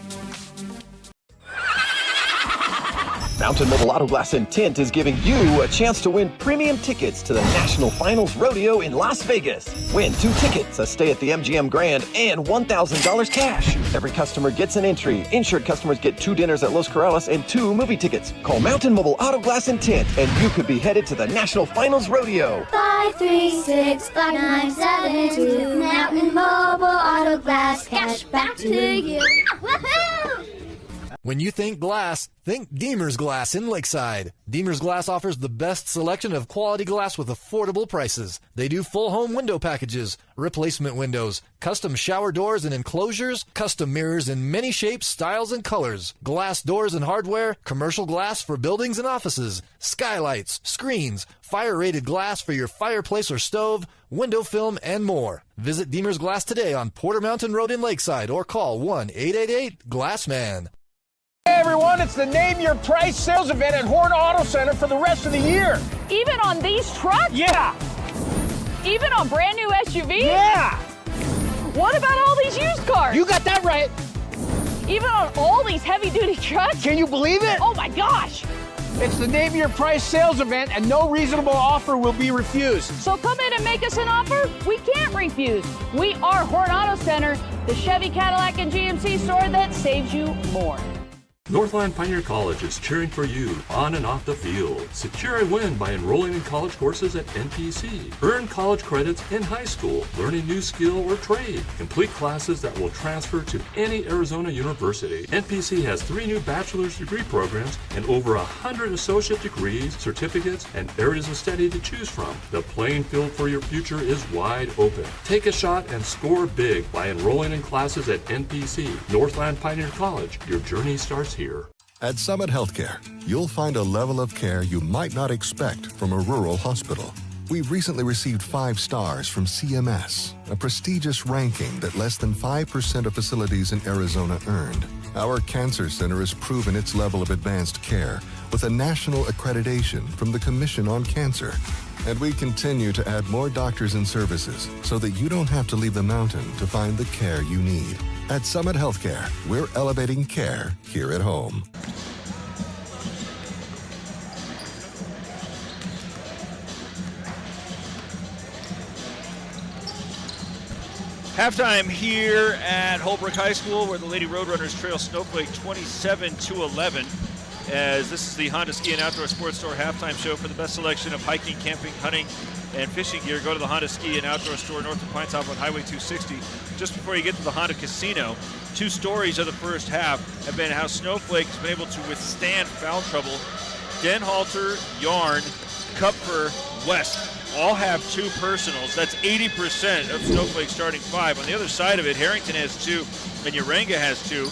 Mountain Mobile Auto Glass and Tint is giving you a chance to win premium tickets to the National Finals Rodeo in Las Vegas. Win 2 tickets, a stay at the MGM Grand, and $1,000 cash. Every customer gets an entry. Insured customers get 2 dinners at Los Corrales and 2 movie tickets. Call Mountain Mobile Auto Glass and Tint, and you could be headed to the National Finals Rodeo. 536-5972. Mountain Mobile Auto Glass, cash back to you. Woohoo! When you think glass, think Deemer's Glass in Lakeside. Deemer's Glass offers the best selection of quality glass with affordable prices. They do full home window packages, replacement windows, custom shower doors and enclosures, custom mirrors in many shapes, styles, and colors, glass doors and hardware, commercial glass for buildings and offices, skylights, screens, fire-rated glass for your fireplace or stove, window film, and more. Visit Deemer's Glass today on Porter Mountain Road in Lakeside or call 1-888-GLASSMAN. Hey everyone, it's the Name Your Price sales event at Horn Auto Center for the rest of the year. Even on these trucks? Yeah. Even on brand new SUVs? Yeah. What about all these used cars? You got that right. Even on all these heavy duty trucks? Can you believe it? Oh my gosh. It's the Name Your Price sales event and no reasonable offer will be refused. So come in and make us an offer we can't refuse. We are Horn Auto Center, the Chevy, Cadillac, and GMC store that saves you more. Northland Pioneer College is cheering for you on and off the field. Secure a win by enrolling in college courses at NPC. Earn college credits in high school, learn a new skill or trade. Complete classes that will transfer to any Arizona university. NPC has 3 new bachelor's degree programs and over 100 associate degrees, certificates, and areas of study to choose from. The playing field for your future is wide open. Take a shot and score big by enrolling in classes at NPC. Northland Pioneer College. Your journey starts here. At Summit Healthcare, you'll find a level of care you might not expect from a rural hospital. We recently received 5 stars from CMS, a prestigious ranking that less than 5% of facilities in Arizona earned. Our cancer center has proven its level of advanced care with a national accreditation from the Commission on Cancer. And we continue to add more doctors and services so that you don't have to leave the mountain to find the care you need. At Summit Healthcare, we're elevating care here at home. Halftime here at Holbrook High School, where the Lady Roadrunners trail Snowflake 27-11. As this is the Honda Ski and Outdoor Sports Store halftime show. For the best selection of hiking, camping, hunting, and fishing gear, go to the Honda Ski and Outdoor Store north of Pine Top on Highway 260. Just before you get to the Honda Casino, 2 stories of the first half have been how Snowflake has been able to withstand foul trouble. Denhalter, Yarn, Kupfer, West all have 2 personals. That's 80% of Snowflake's starting 5. On the other side of it, Harrington has 2 and Uranga has 2.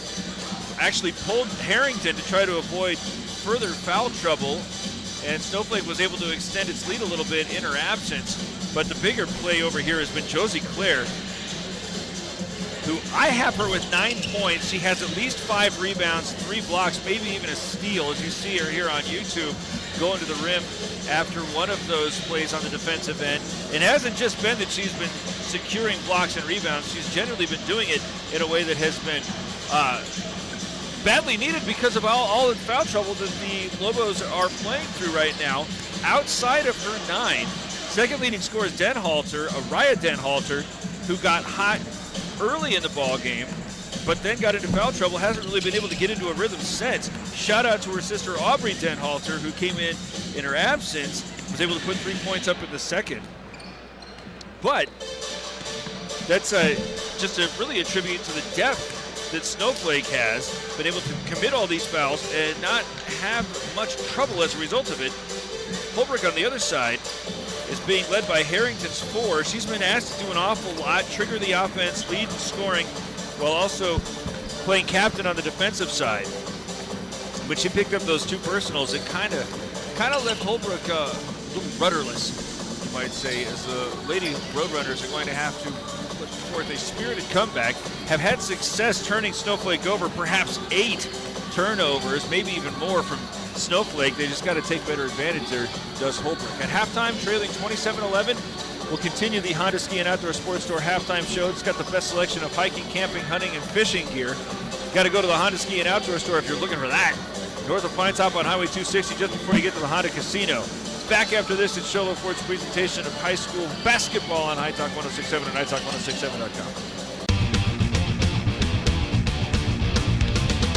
Actually pulled Harrington to try to avoid further foul trouble, and Snowflake was able to extend its lead a little bit in her absence. But the bigger play over here has been Josie Claire, who I have her with 9 points. She has at least 5 rebounds, 3 blocks, maybe even a steal, as you see her here on YouTube, going to the rim after one of those plays on the defensive end. It hasn't just been that she's been securing blocks and rebounds. She's generally been doing it in a way that has been badly needed because of all the foul trouble that the Lobos are playing through right now. Outside of her 9, second leading scorer is Denhalter, Araya Denhalter, who got hot early in the ball game, but then got into foul trouble, hasn't really been able to get into a rhythm since. Shout out to her sister Aubrey Denhalter, who came in her absence, was able to put 3 points up in the second. But that's just really a tribute to the depth that Snowflake has, been able to commit all these fouls and not have much trouble as a result of it. Holbrook on the other side is being led by Harrington's 4. She's been asked to do an awful lot, trigger the offense, lead in scoring, while also playing captain on the defensive side. When she picked up those 2 personals, it kind of left Holbrook a little rudderless, you might say, as the Lady Roadrunners are going to have to put forth a spirited comeback, have had success turning Snowflake over, perhaps 8 turnovers, maybe even more from Snowflake. They just got to take better advantage there, does Holbrook. At halftime, trailing 27-11, we'll continue the Honda Ski and Outdoor Sports Store halftime show. It's got the best selection of hiking, camping, hunting, and fishing gear. Got to go to the Honda Ski and Outdoor Store if you're looking for that. North of Pine Top on Highway 260, just before you get to the Honda Casino. Back after this, it's Sholo Ford's presentation of high school basketball on High Talk 106.7 and HighTalk1067.com.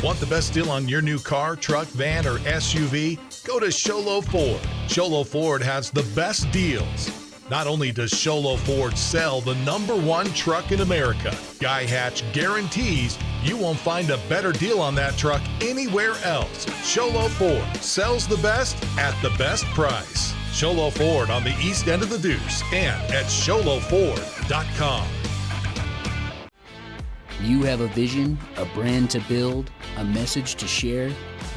Want the best deal on your new car, truck, van, or SUV? Go to Sholo Ford. Sholo Ford has the best deals. Not only does Sholo Ford sell the #1 truck in America, Guy Hatch guarantees you won't find a better deal on that truck anywhere else. Sholo Ford sells the best at the best price. Sholo Ford on the east end of the Deuce and at sholoford.com. You have a vision, a brand to build, a message to share.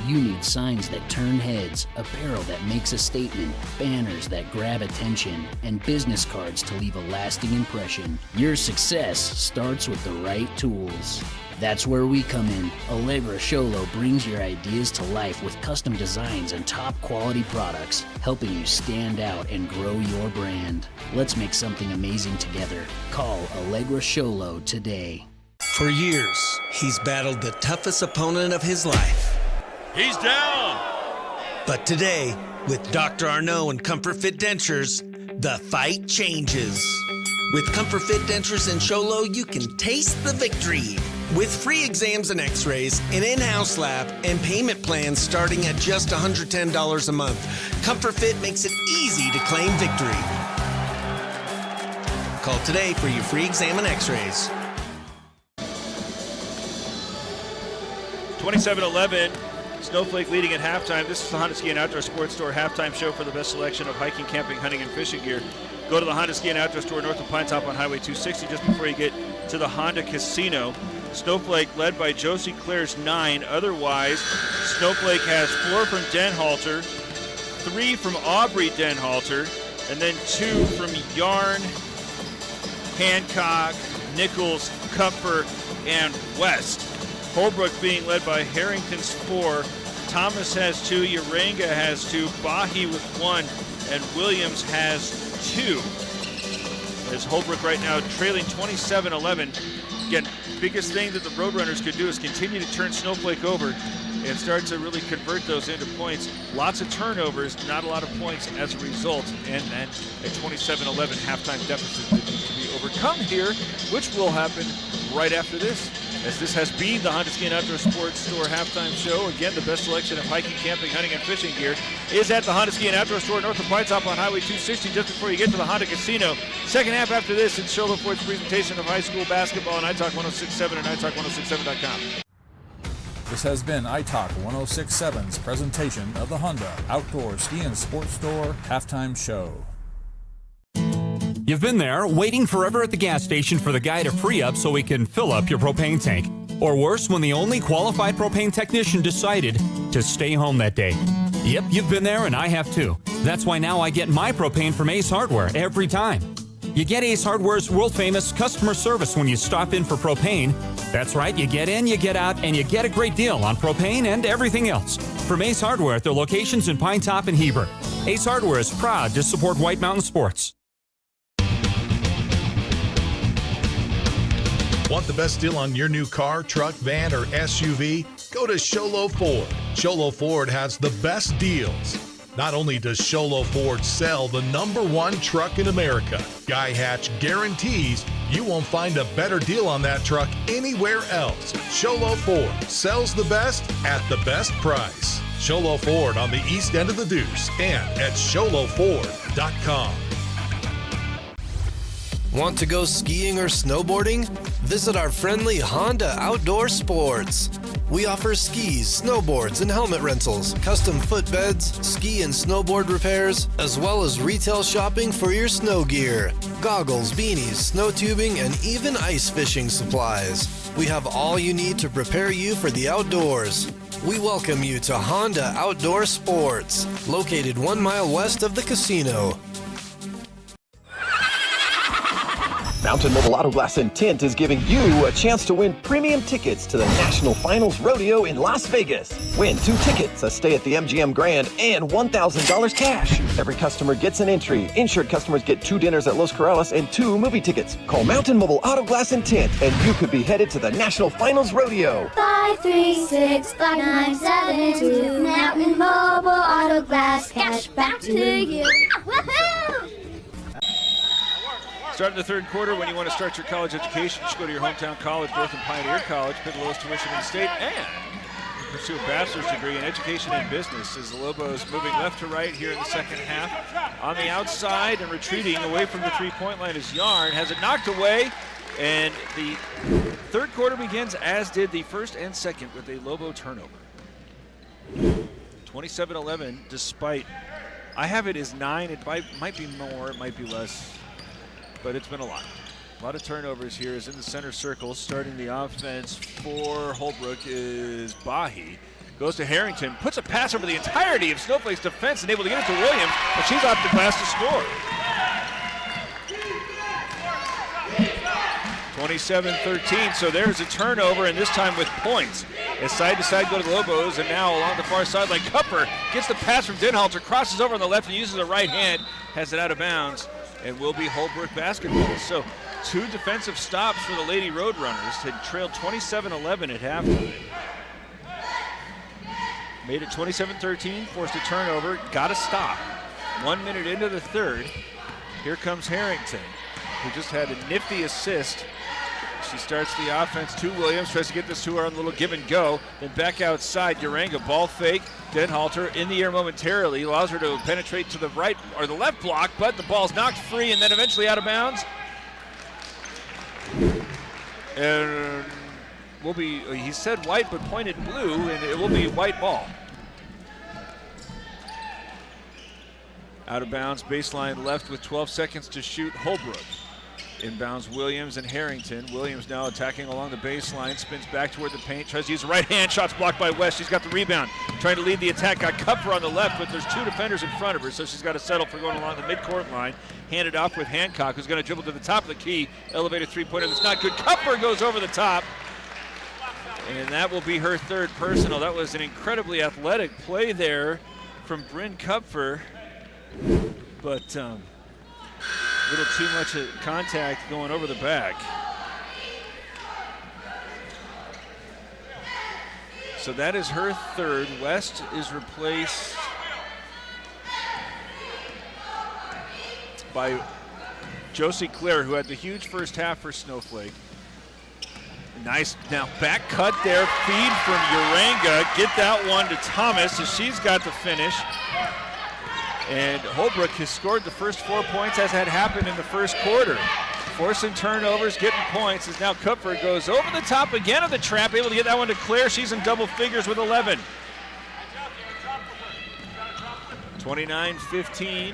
You need signs that turn heads, apparel that makes a statement, banners that grab attention, and business cards to leave a lasting impression. Your success starts with the right tools. That's where we come in. Allegra Sholo brings your ideas to life with custom designs and top quality products, helping you stand out and grow your brand. Let's make something amazing together. Call Allegra Sholo today. For years, he's battled the toughest opponent of his life. He's down! But today, with Dr. Arnault and Comfort Fit Dentures, the fight changes. With Comfort Fit Dentures and Sholo, you can taste the victory. With free exams and x-rays, an in-house lab, and payment plans starting at just $110 a month, Comfort Fit makes it easy to claim victory. Call today for your free exam and x-rays. 27-11, Snowflake leading at halftime. This is the Honda Ski and Outdoor Sports Store halftime show for the best selection of hiking, camping, hunting, and fishing gear. Go to the Honda Ski and Outdoor Store north of Pine Top on Highway 260 just before you get to the Honda Casino. Snowflake led by Josie Claire's 9. Otherwise, Snowflake has 4 from Denhalter, 3 from Aubrey Denhalter, and then 2 from Yarn, Hancock, Nichols, Kupfer, and West. Holbrook being led by Harrington's 4. Thomas has 2, Uranga has 2, Bahi with 1, and Williams has 2. As Holbrook right now trailing 27-11. Again, biggest thing that the Roadrunners could do is continue to turn Snowflake over and start to really convert those into points. Lots of turnovers, not a lot of points as a result. And then a 27-11 halftime deficit that needs to be overcome here, which will happen right after this. As this has been the Honda Ski and Outdoor Sports Store halftime show. Again, the best selection of hiking, camping, hunting, and fishing gear is at the Honda Ski and Outdoor Store north of Pine Top on Highway 260 just before you get to the Honda Casino. Second half after this, it's Sholo Ford's presentation of high school basketball on iTalk 1067 and iTalk1067.com. This has been iTalk 1067's presentation of the Honda Outdoor Ski and Sports Store halftime show. You've been there, waiting forever at the gas station for the guy to free up so he can fill up your propane tank. Or worse, when the only qualified propane technician decided to stay home that day. Yep, you've been there and I have too. That's why now I get my propane from Ace Hardware every time. You get Ace Hardware's world-famous customer service when you stop in for propane. That's right, you get in, you get out, and you get a great deal on propane and everything else. From Ace Hardware at their locations in Pine Top and Heber. Ace Hardware is proud to support White Mountain Sports. Want the best deal on your new car, truck, van, or SUV? Go to Sholo Ford. Sholo Ford has the best deals. Not only does Sholo Ford sell the #1 truck in America, Guy Hatch guarantees you won't find a better deal on that truck anywhere else. Sholo Ford sells the best at the best price. Sholo Ford on the east end of the Deuce and at sholoford.com. Want to go skiing or snowboarding? Visit our friendly Honda Outdoor Sports. We offer skis, snowboards, and helmet rentals, custom footbeds, ski and snowboard repairs, as well as retail shopping for your snow gear, goggles, beanies, snow tubing, and even ice fishing supplies. We have all you need to prepare you for the outdoors. We welcome you to Honda Outdoor Sports, located 1 mile west of the casino. Mountain Mobile Auto Glass and Tint is giving you a chance to win premium tickets to the National Finals Rodeo in Las Vegas. Win 2 tickets, a stay at the MGM Grand, and $1,000 cash. Every customer gets an entry. Insured customers get 2 dinners at Los Corrales and 2 movie tickets. Call Mountain Mobile Auto Glass and Tint, and you could be headed to the National Finals Rodeo. 536-5972. Mountain Mobile Auto Glass, cash back to you. Woohoo! Start in the third quarter. When you want to start your college education, just go to your hometown college, North and Pioneer College, pay the lowest tuition in the state, and pursue a bachelor's degree in education and business as the Lobos moving left to right here in the second half. On the outside and retreating away from the three-point line is Yarn. Has it knocked away, and the third quarter begins as did the first and second with a Lobo turnover. 27-11 despite, I have it as 9. It might be more, it might be less, but it's been a lot. A lot of turnovers here. Is in the center circle. Starting the offense for Holbrook is Bahi. Goes to Harrington, puts a pass over the entirety of Snowflake's defense and able to get it to Williams, but she's off the glass to score. 27-13, so there's a turnover, and this time with points. As side to side go to the Lobos, and now along the far sideline, Kupfer gets the pass from Denhalter, crosses over on the left and uses the right hand, has it out of bounds, and will be Holbrook basketball. So 2 defensive stops for the Lady Roadrunners. Had trailed 27-11 at halftime. Made it 27-13, forced a turnover, got a stop. 1 minute into the third, here comes Harrington, who just had a nifty assist. She starts the offense to Williams, tries to get this to her on a little give and go, then back outside, Uranga, ball fake, Denhalter in the air momentarily, allows her to penetrate to the right or the left block, but the ball's knocked free and then eventually out of bounds. And will be, he said white but pointed blue, and it will be white ball. Out of bounds, baseline left with 12 seconds to shoot, Holbrook. Inbounds Williams and Harrington. Williams now attacking along the baseline, spins back toward the paint, tries to use the right hand, shots blocked by West. She's got the rebound, trying to lead the attack, got Kupfer on the left, but there's 2 defenders in front of her, so she's got to settle for going along the midcourt line. Handed off with Hancock, who's going to dribble to the top of the key, elevated three-pointer that's not good. Kupfer goes over the top, and that will be her 3rd personal. That was an incredibly athletic play there from Bryn Kupfer, but a little too much contact going over the back. So that is her 3rd. West is replaced by Josie Clare, who had the huge first half for Snowflake. Nice now back cut there, feed from Uranga. Get that one to Thomas as she's got the finish. And Holbrook has scored the first 4 points as had happened in the first quarter. Forcing turnovers, getting points, as now Kupfer goes over the top again of the trap, able to get that one to Claire. She's in double figures with 11. 29-15,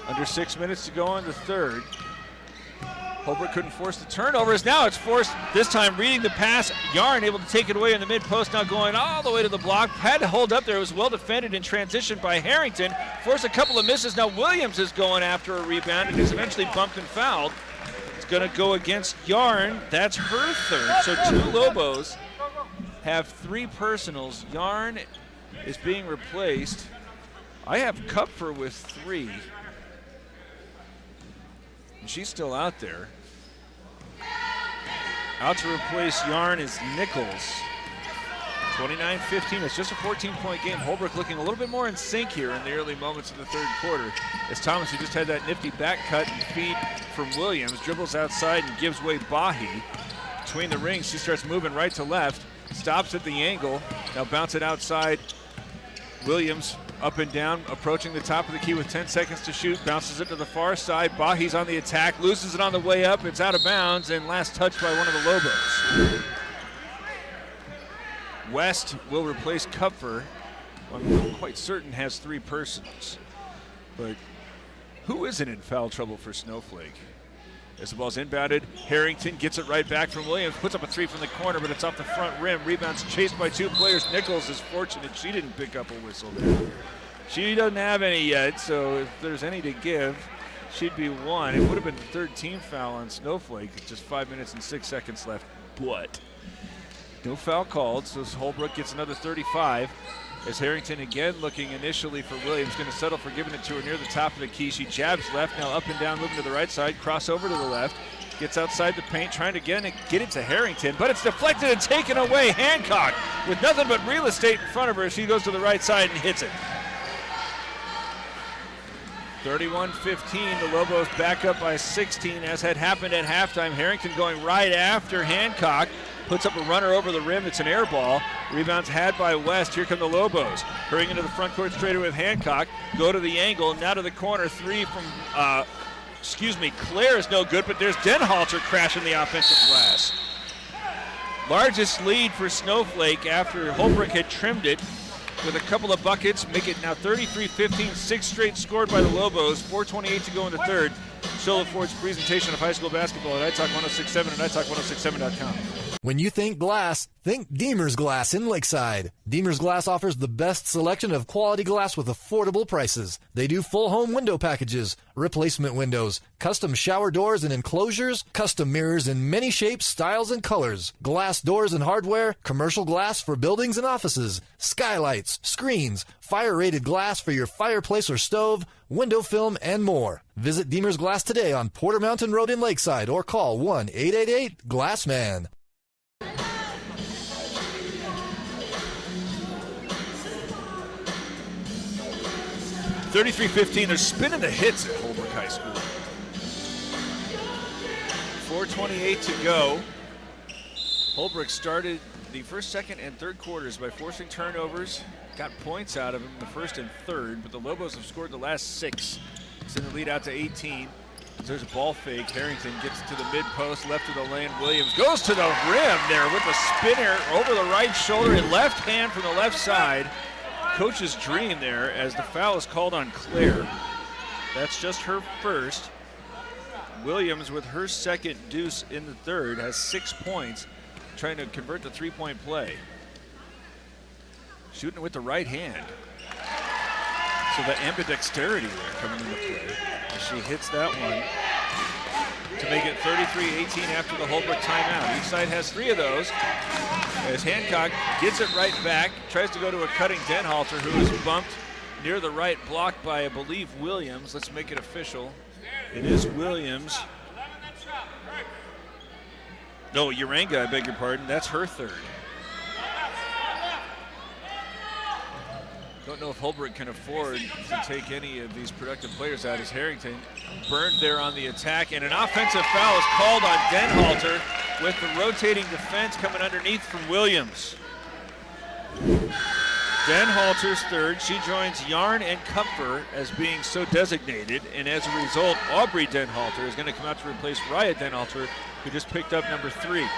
under 6 minutes to go in the third. Holbrook couldn't force the turnovers. Now it's forced, this time reading the pass. Yarn able to take it away in the mid-post, now going all the way to the block. Had to hold up there. It was well defended in transition by Harrington. Forced a couple of misses. Now Williams is going after a rebound and is eventually bumped and fouled. It's going to go against Yarn. That's her 3rd. So 2 Lobos have 3 personals. Yarn is being replaced. I have Kupfer with 3. And she's still out there. Out to replace Yarn is Nichols. 29-15, it's just a 14-point game. Holbrook looking a little bit more in sync here in the early moments of the third quarter. As Thomas, who just had that nifty back cut and feed from Williams, dribbles outside and gives way Bahi. Between the rings, she starts moving right to left, stops at the angle, now bounce it outside. Williams up and down, approaching the top of the key with 10 seconds to shoot, bounces it to the far side. Bahi's on the attack, loses it on the way up, it's out of bounds, and last touch by one of the Lobos. West will replace Kupfer. I'm quite certain has 3 persons, but who isn't in foul trouble for Snowflake? As the ball's inbounded, Harrington gets it right back from Williams, puts up a 3 from the corner, but it's off the front rim. Rebounds chased by 2 players. Nichols is fortunate she didn't pick up a whistle there. She doesn't have any yet, so if there's any to give, she'd be 1. It would have been the 3rd team foul on Snowflake. Just 5 minutes and 6 seconds left, but no foul called, so Holbrook gets another 35. As Harrington again looking initially for Williams, going to settle for giving it to her near the top of the key. She jabs left, now up and down, moving to the right side, cross over to the left, gets outside the paint, trying to get it to Harrington, but it's deflected and taken away. Hancock with nothing but real estate in front of her. She goes to the right side and hits it. 31-15, the Lobos back up by 16, as had happened at halftime. Harrington going right after Hancock, puts up a runner over the rim. It's an air ball. Rebounds had by West. Here come the Lobos. Hurrying into the front court straight with Hancock. Go to the angle. Now to the corner. Three from, Claire is no good, but there's Denhalter crashing the offensive glass. Largest lead for Snowflake after Holbrook had trimmed it with a couple of buckets. Make it now 33-15, 6 straight scored by the Lobos. 4:28 to go in the third. Show Ford's presentation of high school basketball at iTalk 1067 and iTalk1067.com. When you think glass, think Deemer's Glass in Lakeside. Deemer's Glass offers the best selection of quality glass with affordable prices. They do full home window packages, replacement windows, custom shower doors and enclosures, custom mirrors in many shapes, styles, and colors, glass doors and hardware, commercial glass for buildings and offices, skylights, screens, fire-rated glass for your fireplace or stove, window film, and more. Visit Deemer's Glass today on Porter Mountain Road in Lakeside or call 1-888-GLASSMAN. 33-15, they're spinning the hits at Holbrook High School. 4:28 to go. Holbrook started the first, second, and third quarters by forcing turnovers. Got points out of them in the first and third, but the Lobos have scored the last 6. Send the lead out to 18. There's a ball fake. Harrington gets to the mid-post, left of the lane. Williams goes to the rim there with a spinner over the right shoulder and left hand from the left side. Coach's dream there as the foul is called on Claire. That's just her first. Williams with her second deuce in the third has 6 points, trying to convert the three-point play. Shooting it with the right hand. So the ambidexterity there coming into play as she hits that one to make it 33-18 after the Holbrook timeout. Each side has 3 of those. As Hancock gets it right back, tries to go to a cutting Denhalter, who is bumped near the right block by, I believe, Williams. Let's make it official. It is Williams. No, Uranga, I beg your pardon. That's her third. Don't know if Holbrook can afford to take any of these productive players out as Harrington burned there on the attack, and an offensive foul is called on Denhalter with the rotating defense coming underneath from Williams. Denhalter's third. She joins Yarn and Kupfer as being so designated, and as a result, Aubrey Denhalter is going to come out to replace Raya Denhalter, who just picked up number 3.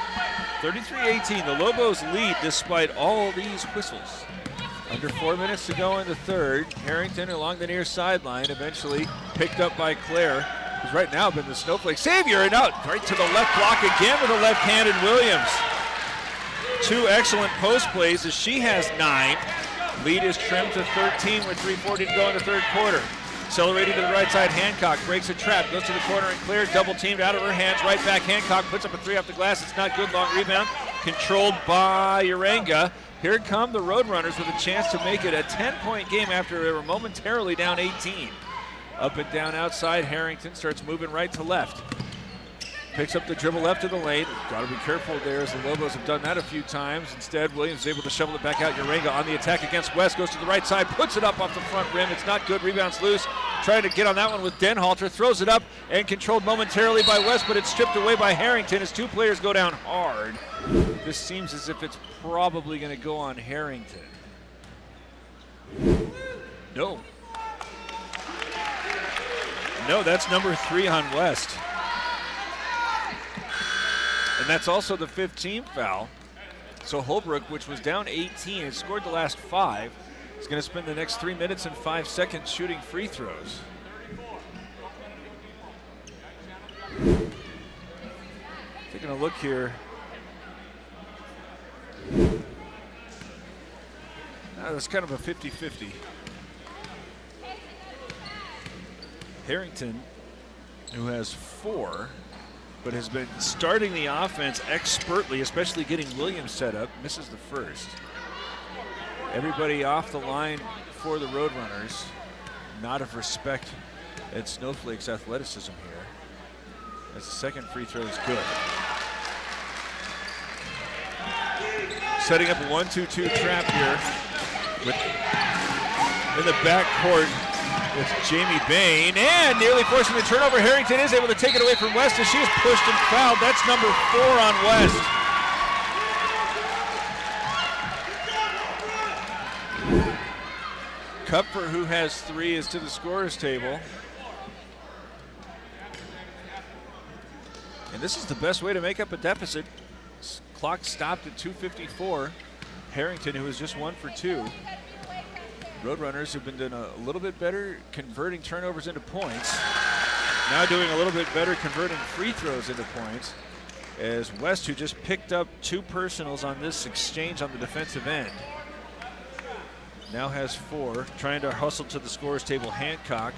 33-18, the Lobos lead despite all these whistles. Under 4 minutes to go in the third. Harrington along the near sideline, eventually picked up by Claire, who's right now been the Snowflake savior, and out right to the left block again with a left-handed Williams. 2 excellent post plays as she has 9. Lead is trimmed to 13 with 3:40 to go in the third quarter. Accelerating to the right side, Hancock breaks a trap, goes to the corner and Claire double teamed out of her hands. Right back, Hancock puts up a 3 off the glass. It's not good, long rebound. Controlled by Uranga. Here come the Roadrunners with a chance to make it a 10-point game after they were momentarily down 18. Up and down outside, Harrington starts moving right to left. Picks up the dribble left of the lane. Got to be careful there as the Lobos have done that a few times. Instead, Williams is able to shovel it back out. Uranga on the attack against West. Goes to the right side, puts it up off the front rim. It's not good. Rebounds loose. Trying to get on that one with Denhalter. Throws it up and controlled momentarily by West, but it's stripped away by Harrington as 2 players go down hard. This seems as if it's probably going to go on Harrington. No. No, that's number 3 on West. And that's also the 15th foul. So Holbrook, which was down 18, has scored the last 5. Is going to spend the next 3 minutes and 5 seconds shooting free throws. Taking a look here. It's kind of a 50-50. Harrington, who has 4, but has been starting the offense expertly, especially getting Williams set up, misses the first. Everybody off the line for the Roadrunners. Not of respect at Snowflake's athleticism here, as the second free throw is good. Setting up a 1-2-2 trap here in the backcourt with Jamie Bain, and nearly forcing the turnover. Harrington is able to take it away from West as she is pushed and fouled. That's number 4 on West. Kupfer, who has 3, is to the scorer's table. And this is the best way to make up a deficit. Clock stopped at 2:54. Harrington, who was just 1 for 2. Roadrunners have been doing a little bit better converting turnovers into points. Now doing a little bit better converting free throws into points. As West, who just picked up 2 personals on this exchange on the defensive end, now has 4, trying to hustle to the scorer's table. Hancock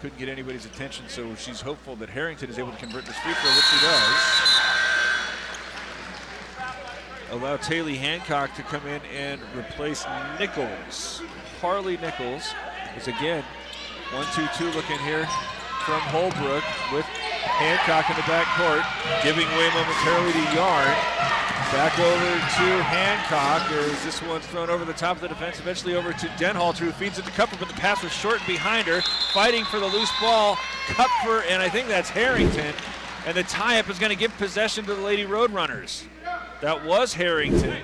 couldn't get anybody's attention, so she's hopeful that Harrington is able to convert this free throw, which he does. Allow Taylor Hancock to come in and replace Nichols. Harley Nichols is again 1-2-2 looking here from Holbrook with Hancock in the backcourt, giving way momentarily to Yarn. Back over to Hancock as this one's thrown over the top of the defense, eventually over to Denhalter, who feeds it to Kupfer, but the pass was short behind her. Fighting for the loose ball, Kupfer, and I think that's Harrington. And the tie-up is going to give possession to the Lady Roadrunners. That was Harrington.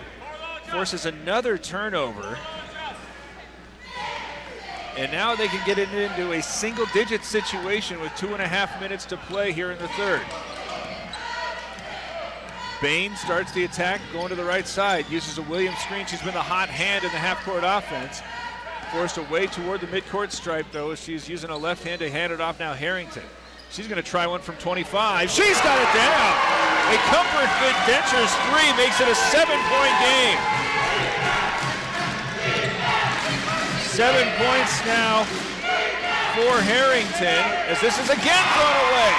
Forces another turnover. And now they can get it into a single-digit situation with 2.5 minutes to play here in the third. Bain starts the attack, going to the right side, uses a Williams screen. She's been the hot hand in the half-court offense. Forced away toward the midcourt stripe, though, as she's using a left hand to hand it off now. Harrington. She's going to try one from 25. She's got it down. A Comfort Fit Dentures 3 makes it a 7-point game. 7 points now for Harrington, as this is again thrown away.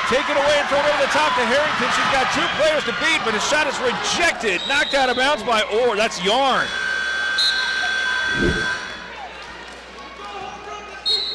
Taken away and thrown over the top to Harrington. She's got 2 players to beat, but his shot is rejected. Knocked out of bounds by Orr. That's Yarn.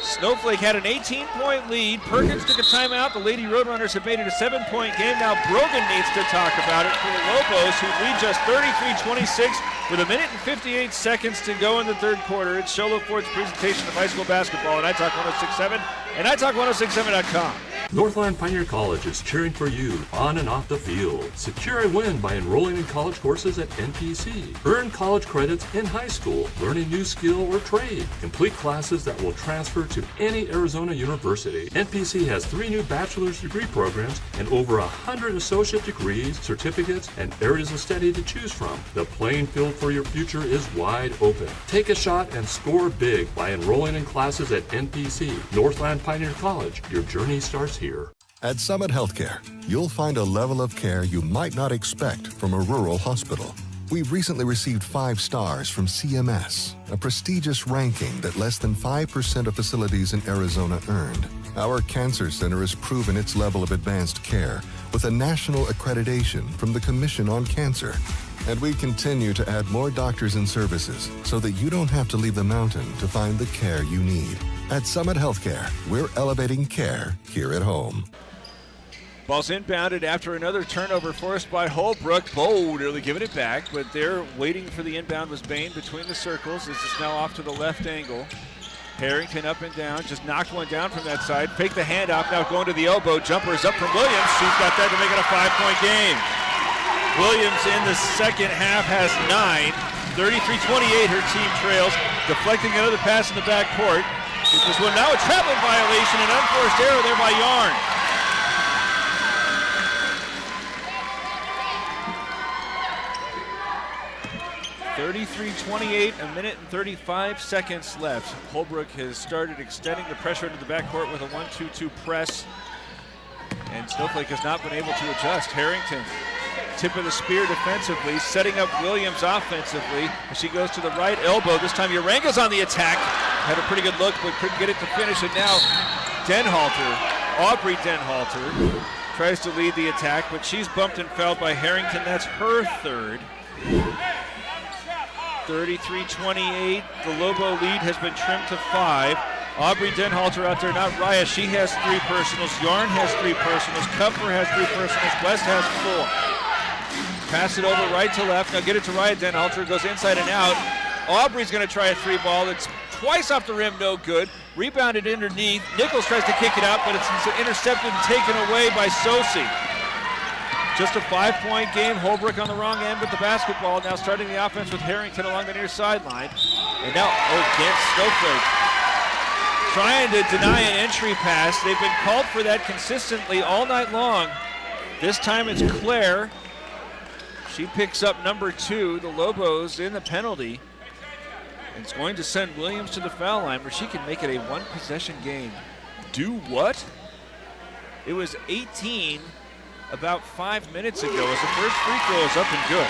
Snowflake had an 18-point lead. Perkins took a timeout. The Lady Roadrunners have made it a 7-point game. Now Brogan needs to talk about it for the Lobos, who lead just 33-26 with 1 minute and 58 seconds to go in the third quarter. It's Sholo Ford's presentation of high school basketball on iTalk 106.7 and iTalk1067.com. Northland Pioneer College is cheering for you on and off the field. Secure a win by enrolling in college courses at NPC. Earn college credits in high school, learn a new skill or trade. Complete classes that will transfer to any Arizona university. NPC has 3 new bachelor's degree programs and over 100 associate degrees, certificates, and areas of study to choose from. The playing field for your future is wide open. Take a shot and score big by enrolling in classes at NPC. Northland Pioneer College. Your journey starts here. At Summit Healthcare, you'll find a level of care you might not expect from a rural hospital. We recently received 5 stars from CMS, a prestigious ranking that less than 5% of facilities in Arizona earned. Our cancer center has proven its level of advanced care with a national accreditation from the Commission on Cancer. And we continue to add more doctors and services so that you don't have to leave the mountain to find the care you need. At Summit Healthcare, we're elevating care here at home. Ball's inbounded after another turnover forced by Holbrook. Bold nearly giving it back, but they're waiting for the inbound was Bain between the circles. This is now off to the left angle. Harrington up and down, just knocked one down from that side. Fake the handoff, now going to the elbow. Jumper is up from Williams. She's got that to make it a 5-point game. Williams in the second half has 9. 33-28 her team trails. Deflecting another pass in the backcourt. This one now a traveling violation, an unforced error there by Yarn. (33-28), 1 minute and 35 seconds left. Holbrook has started extending the pressure into the backcourt with a 1-2-2 press, and Snowflake has not been able to adjust. Harrington, tip of the spear defensively, setting up Williams offensively. As she goes to the right elbow, this time Uranga's on the attack. Had a pretty good look, but couldn't get it to finish. And now Aubrey Denhalter, tries to lead the attack, but she's bumped and fouled by Harrington. That's her third. 33-28, the Lobo lead has been trimmed to 5. Aubrey Denhalter out there, not Raya. She has 3 personals. Yarn has 3 personals. Kupfer has 3 personals. West has 4. Pass it over right to left. Now get it to Raya Denhalter. Goes inside and out. Aubrey's going to try a 3 ball. It's twice off the rim, no good. Rebounded underneath. Nichols tries to kick it out, but it's intercepted and taken away by Sosi. Just a 5-point game. Holbrook on the wrong end with the basketball. Now starting the offense with Harrington along the near sideline. And now, against Snowflake. Trying to deny an entry pass. They've been called for that consistently all night long. This time it's Claire. She picks up number 2, the Lobos in the penalty. It's going to send Williams to the foul line where she can make it a one-possession game. Do what? It was 18 about 5 minutes ago as the first free throw is up and good.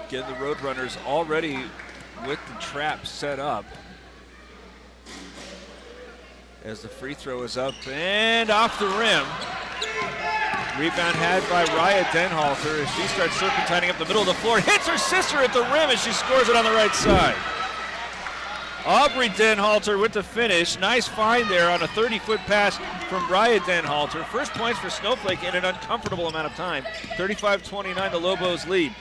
Again, the Roadrunners already with the trap set up. As the free throw is up and off the rim. Rebound had by Raya Denhalter as she starts serpentining up the middle of the floor. Hits her sister at the rim as she scores it on the right side. Aubrey Denhalter with the finish. Nice find there on a 30-foot pass from Raya Denhalter. First points for Snowflake in an uncomfortable amount of time. 35-29, the Lobos lead.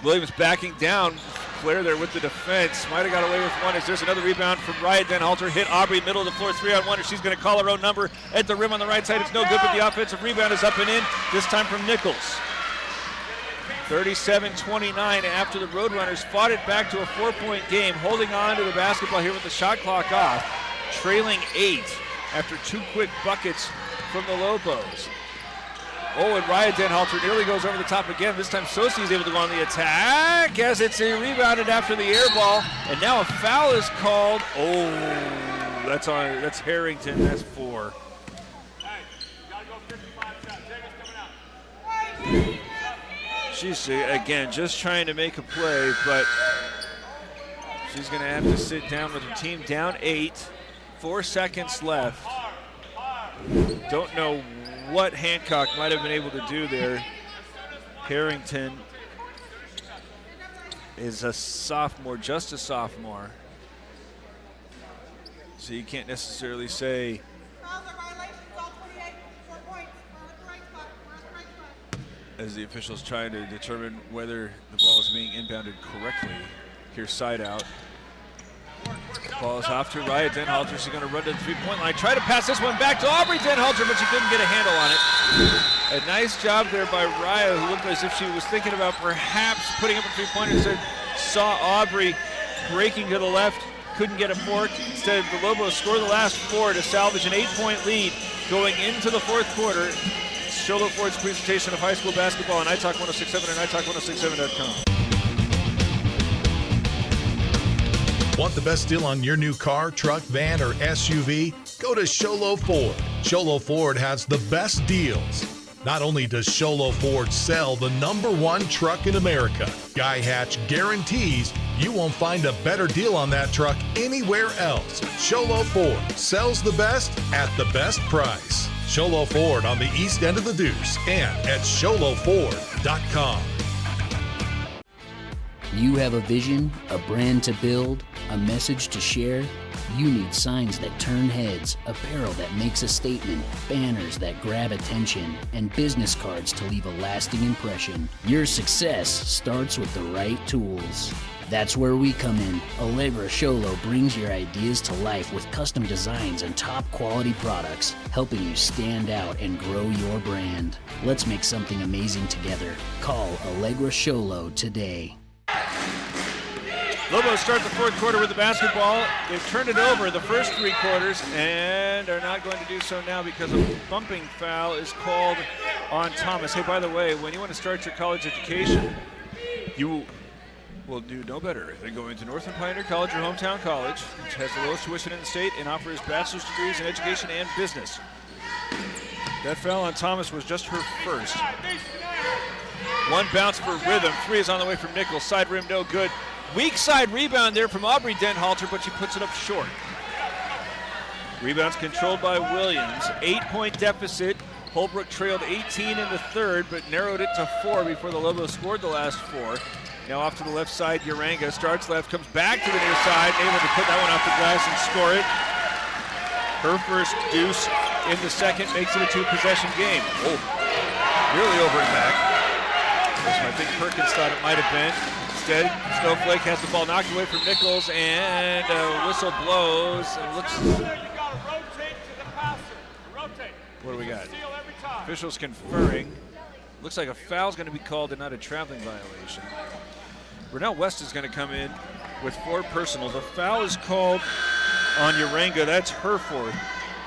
Williams backing down. Claire there with the defense. Might have got away with one as there's another rebound from Raya Denhalter. Hit Aubrey, middle of the floor, 3-on-1, and she's going to call her own number at the rim on the right side. It's no good, but the offensive rebound is up and in, this time from Nichols. 37-29 after the Roadrunners fought it back to a 4-point game, holding on to the basketball here with the shot clock off, trailing 8 after 2 quick buckets from the Lobos. Oh, and Raya Denhalter nearly goes over the top again. This time Sosi is able to go on the attack as it's rebounded after the air ball. And now a foul is called. Oh, that's Harrington, that's 4. She's, again, just trying to make a play, but she's going to have to sit down with her team down 8. 4 seconds left. Don't know what Hancock might have been able to do there. Harrington is a sophomore, just a sophomore. So you can't necessarily say as the officials trying to determine whether the ball is being inbounded correctly. Here's side out. Ball is off to Raya Denhalter. She's going to run to the three-point line. Try to pass this one back to Aubrey Denhalter, but she couldn't get a handle on it. A nice job there by Raya, who looked as if she was thinking about perhaps putting up a three-pointer. Instead, saw Aubrey breaking to the left, couldn't get a fork. Instead, the Lobos score the last 4 to salvage an 8-point lead going into the fourth quarter. Show Low Ford's presentation of high school basketball on iTalk 106.7 and iTalk106.7.com. Want the best deal on your new car, truck, van, or SUV? Go to Show Low Ford. Show Low Ford has the best deals. Not only does Show Low Ford sell the #1 truck in America, Guy Hatch guarantees you won't find a better deal on that truck anywhere else. Show Low Ford sells the best at the best price. Show Low Ford on the east end of the Deuce and at showlowford.com. You have a vision, a brand to build, a message to share? You need signs that turn heads, apparel that makes a statement, banners that grab attention, and business cards to leave a lasting impression. Your success starts with the right tools. That's where we come in. Allegra Sholo brings your ideas to life with custom designs and top quality products, helping you stand out and grow your brand. Let's make something amazing together. Call Allegra Sholo today. Lobos start the fourth quarter with the basketball. They've turned it over the first 3 quarters and are not going to do so now because a bumping foul is called on Thomas. Hey, by the way, when you want to start your college education, you will do no better than going to Northern Pioneer College, your hometown college, which has the lowest tuition in the state and offers bachelor's degrees in education and business. That foul on Thomas was just her first. One bounce for rhythm. 3 is on the way from Nichols. Side rim, no good. Weak side rebound there from Aubrey Denhalter, but she puts it up short. Rebounds controlled by Williams. 8-point deficit. Holbrook trailed 18 in the third, but narrowed it to 4 before the Lobos scored the last 4. Now off to the left side, Uranga starts left, comes back to the near side, able to put that one off the glass and score it. Her first deuce in the second makes it a 2-possession game. Oh, nearly over and back. I think Perkins thought it might have been. Instead, Snowflake has the ball knocked away from Nichols, and a whistle blows. And what do we got? Officials conferring. Looks like a foul's going to be called and not a traveling violation. Renell West is going to come in with 4 personals. A foul is called on Uranga. That's her 4th.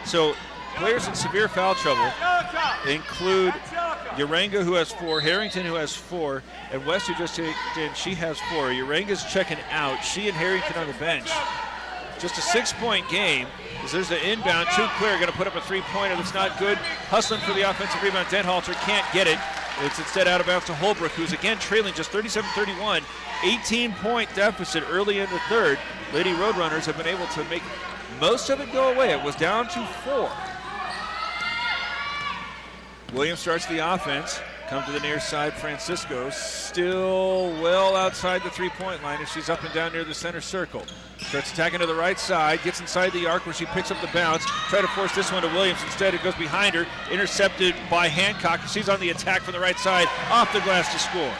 So players in severe foul trouble include Uranga, who has 4, Harrington, who has 4, and West, who just checked in, she has 4. Uranga's checking out. She and Harrington on the bench. Just a 6-point game. As there's the inbound, 2 clear, going to put up a 3-pointer that's not good. Hustling for the offensive rebound. Denhalter can't get it. It's instead out of bounds to Holbrook, who's again trailing just 37-31. 18-point deficit early in the third. Lady Roadrunners have been able to make most of it go away. It was down to 4. Williams starts the offense. Come to the near side, Francisco. Still well outside the 3-point line as she's up and down near the center circle. Starts attacking to the right side, gets inside the arc where she picks up the bounce. Try to force this one to Williams. Instead, it goes behind her. Intercepted by Hancock. She's on the attack from the right side. Off the glass to score.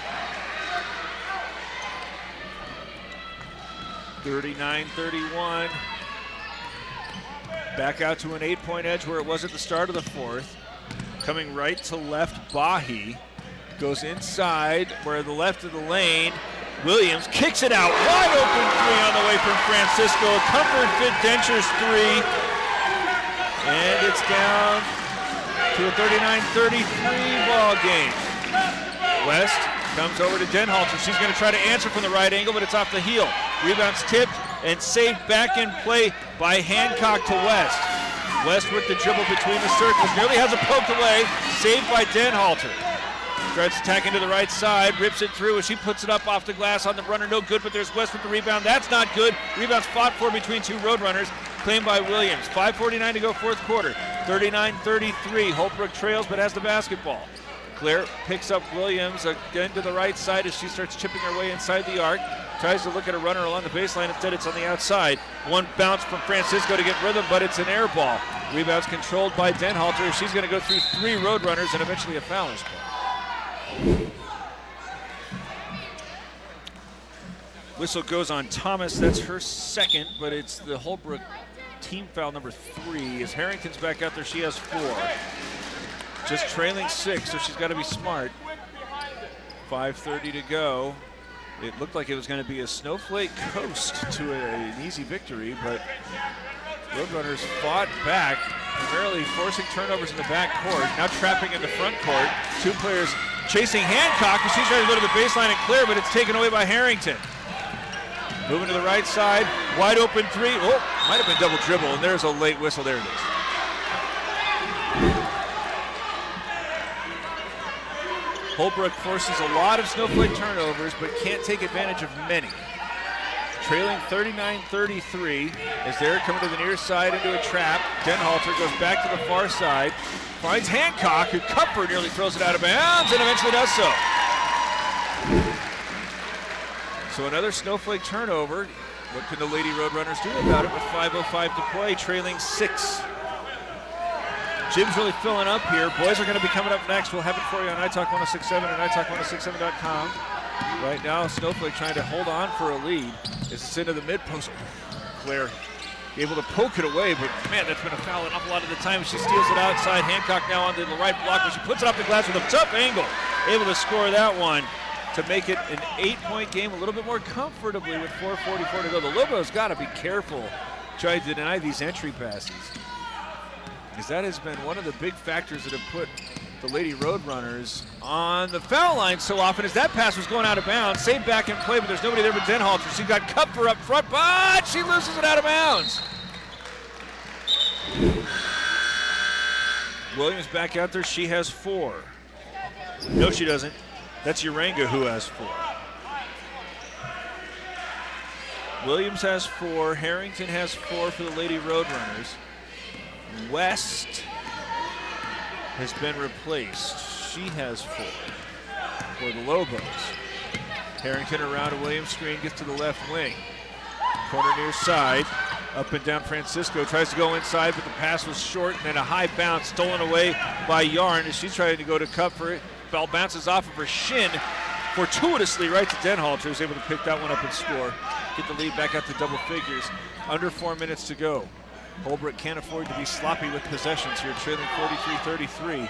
39-31. Back out to an 8-point edge where it was at the start of the 4th. Coming right to left, Bahi goes inside where the left of the lane. Williams kicks it out. Wide open 3 on the way from Francisco. Comfort Fit Dentures 3. And it's down to a 39-33 ball game. West comes over to Denhalter. She's going to try to answer from the right angle, but it's off the heel. Rebounds tipped and saved back in play by Hancock to West. West with the dribble between the circles. Nearly has it poked away. Saved by Denhalter. Starts attacking to the right side. Rips it through as she puts it up off the glass on the runner. No good, but there's West with the rebound. That's not good. Rebound's fought for between 2 Roadrunners. Claimed by Williams. 5:49 to go 4th quarter. 39-33. Holbrook trails but has the basketball. Claire picks up Williams again to the right side as she starts chipping her way inside the arc. Tries to look at a runner along the baseline. Instead, it's on the outside. One bounce from Francisco to get rhythm, but it's an air ball. Rebound's controlled by Denhalter. She's going to go through 3 Roadrunners and eventually a foul is called. Whistle goes on Thomas. That's her 2nd, but it's the Holbrook team foul number 3. As Harrington's back out there, she has 4. Just trailing 6, so she's got to be smart. 5:30 to go. It looked like it was going to be a Snowflake coast to an easy victory, but Roadrunners fought back, primarily forcing turnovers in the back court, now trapping in the front court. 2 players chasing Hancock, and she's trying to go to the baseline and clear, but it's taken away by Harrington. Moving to the right side, wide open 3. Oh, might have been double dribble, and there's a late whistle. There it is. Holbrook forces a lot of Snowflake turnovers, but can't take advantage of many. Trailing 39-33 as they're coming to the near side into a trap. Denhalter goes back to the far side, finds Hancock, who Cupford nearly throws it out of bounds and eventually does so. So another Snowflake turnover. What can the Lady Roadrunners do about it with 5:05 to play, trailing 6? Jim's really filling up here. Boys are going to be coming up next. We'll have it for you on iTalk 1067 and iTalk1067.com. Right now, Snowflake trying to hold on for a lead as it's into the mid-post. Claire able to poke it away, but man, that's been a foul an awful lot of the time. She steals it outside. Hancock now onto the right block, but she puts it off the glass with a tough angle. Able to score that one to make it an 8-point game a little bit more comfortably with 4:44 to go. The Lobos got to be careful trying to deny these entry passes, because that has been one of the big factors that have put the Lady Roadrunners on the foul line so often, as that pass was going out of bounds. Saved back in play, but there's nobody there but Denhalter. She's got Kupfer up front, but she loses it out of bounds. Williams back out there. She has 4. No, she doesn't. That's Uranga who has 4. Williams has 4. Harrington has 4 for the Lady Roadrunners. West has been replaced. She has 4 for the Lobos. Harrington around a Williams screen, gets to the left wing. Corner near side, up and down Francisco, tries to go inside, but the pass was short, and then a high bounce stolen away by Yarn as she's trying to go to cut for it. Ball bounces off of her shin, fortuitously right to Denhalter, who's able to pick that one up and score. Get the lead back out to double figures. Under 4 minutes to go. Holbrook can't afford to be sloppy with possessions here, trailing 43-33.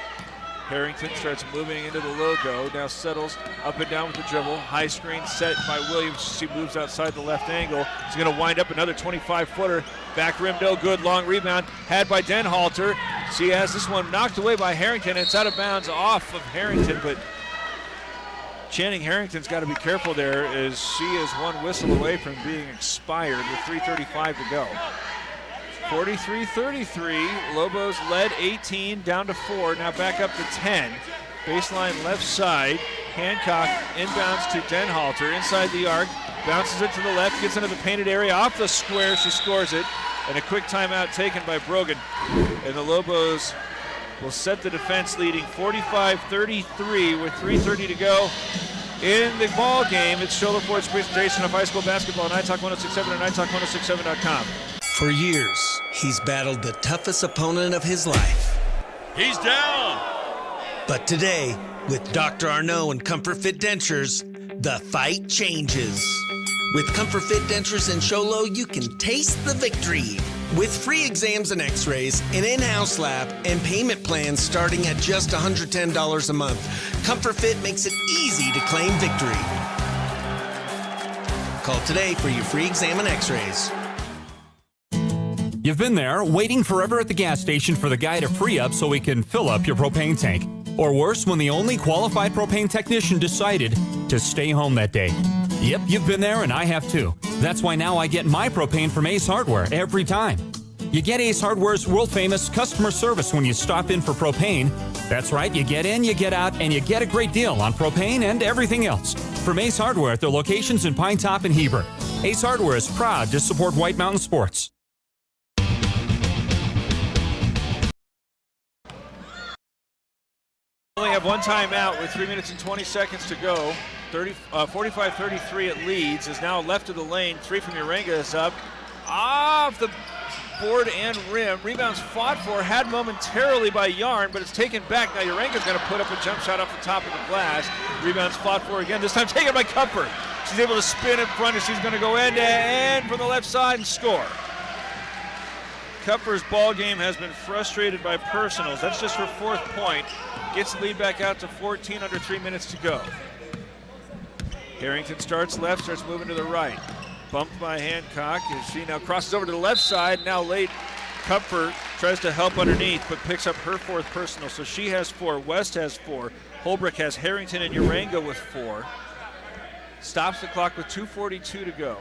Harrington starts moving into the logo, now settles up and down with the dribble. High screen set by Williams. She moves outside the left angle. She's going to wind up another 25-footer. Back rim, no good. Long rebound had by Denhalter. She has this one knocked away by Harrington. It's out of bounds off of Harrington, but Channing Harrington's got to be careful there as she is one whistle away from being expired with 3:35 to go. 43-33, Lobos led 18, down to 4, now back up to 10. Baseline left side, Hancock inbounds to Denhalter, inside the arc, bounces it to the left, gets into the painted area, off the square, she scores it, and a quick timeout taken by Brogan. And the Lobos will set the defense leading 45-33 with 3:30 to go in the ball game. It's Shoulder Ford's presentation of high school basketball on iTalk 106.7 and iTalk106.7.com. For years, he's battled the toughest opponent of his life. He's down. But today, with Dr. Arnaud and Comfort Fit Dentures, the fight changes. With Comfort Fit Dentures and Sholo, you can taste the victory. With free exams and x-rays, an in-house lab, and payment plans starting at just $110 a month, Comfort Fit makes it easy to claim victory. Call today for your free exam and x-rays. You've been there, waiting forever at the gas station for the guy to free up so he can fill up your propane tank. Or worse, when the only qualified propane technician decided to stay home that day. Yep, you've been there and I have too. That's why now I get my propane from Ace Hardware every time. You get Ace Hardware's world-famous customer service when you stop in for propane. That's right, you get in, you get out, and you get a great deal on propane and everything else. From Ace Hardware at their locations in Pine Top and Heber. Ace Hardware is proud to support White Mountain Sports. Only have one timeout with 3 minutes and 20 seconds to go. 45-33 it leads, is now left of the lane. Three from Urenga is up. Off the board and rim. Rebounds fought for, had momentarily by Yarn, but it's taken back. Now Urenga's going to put up a jump shot off the top of the glass. Rebounds fought for again, this time taken by Kupfer. She's able to spin in front and she's going to go end to end from the left side and score. Kupfer's ball game has been frustrated by personals. That's just her fourth point. Gets the lead back out to 14 under 3 minutes to go. Harrington starts left, starts moving to the right. Bumped by Hancock as she now crosses over to the left side. Now late, Kupfer tries to help underneath, but picks up her fourth personal. So she has 4, West has 4. Holbrook has Harrington and Urenga with 4. Stops the clock with 2:42 to go.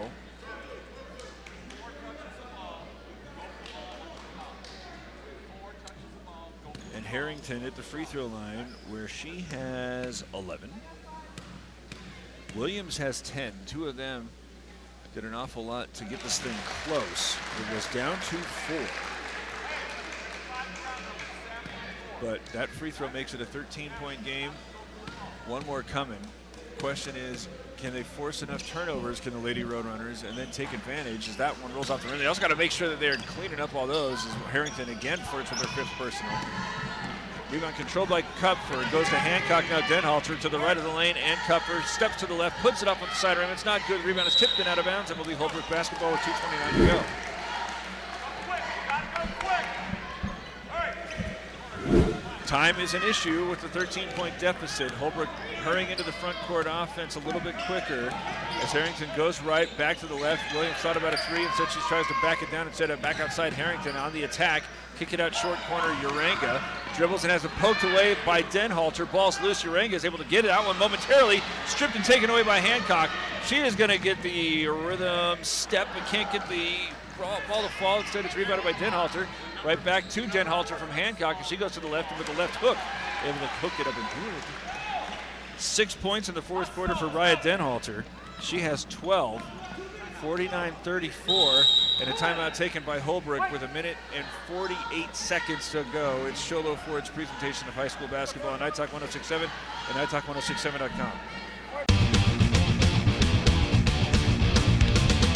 And Harrington at the free throw line where she has 11. Williams has 10. Two of them did an awful lot to get this thing close. It was down to 4. But that free throw makes it a 13-point game. One more coming. Question is, can they force enough turnovers, can the Lady Roadrunners, and then take advantage as that one rolls off the rim. They also got to make sure that they're cleaning up all those as Harrington again flirts with their 5th personal. Rebound controlled by Kupfer. It goes to Hancock, now Denhalter to the right of the lane, and Kupfer steps to the left, puts it up on the side rim. It's not good. Rebound is tipped and out of bounds, and will be Holbrook basketball with 2:29 to go. Time is an issue with the 13-point deficit. Holbrook hurrying into the front court offense a little bit quicker as Harrington goes right, back to the left. Williams thought about a 3, instead she tries to back it down instead of back outside Harrington on the attack. Kick it out short corner, Urenga dribbles and has it poked away by Denhalter. Ball's loose, Urenga is able to get it out one momentarily, stripped and taken away by Hancock. She is going to get the rhythm step but can't get the ball to fall. Instead it's rebounded by Denhalter. Right back to Denhalter from Hancock, and she goes to the left with the left hook. Able to hook it up and good. 6 points in the fourth quarter for Raya Denhalter. She has 12, 49-34, and a timeout taken by Holbrook with 1 minute and 48 seconds to go. It's Sholo Ford's presentation of high school basketball on iTalk 106.7 and iTalk106.7.com.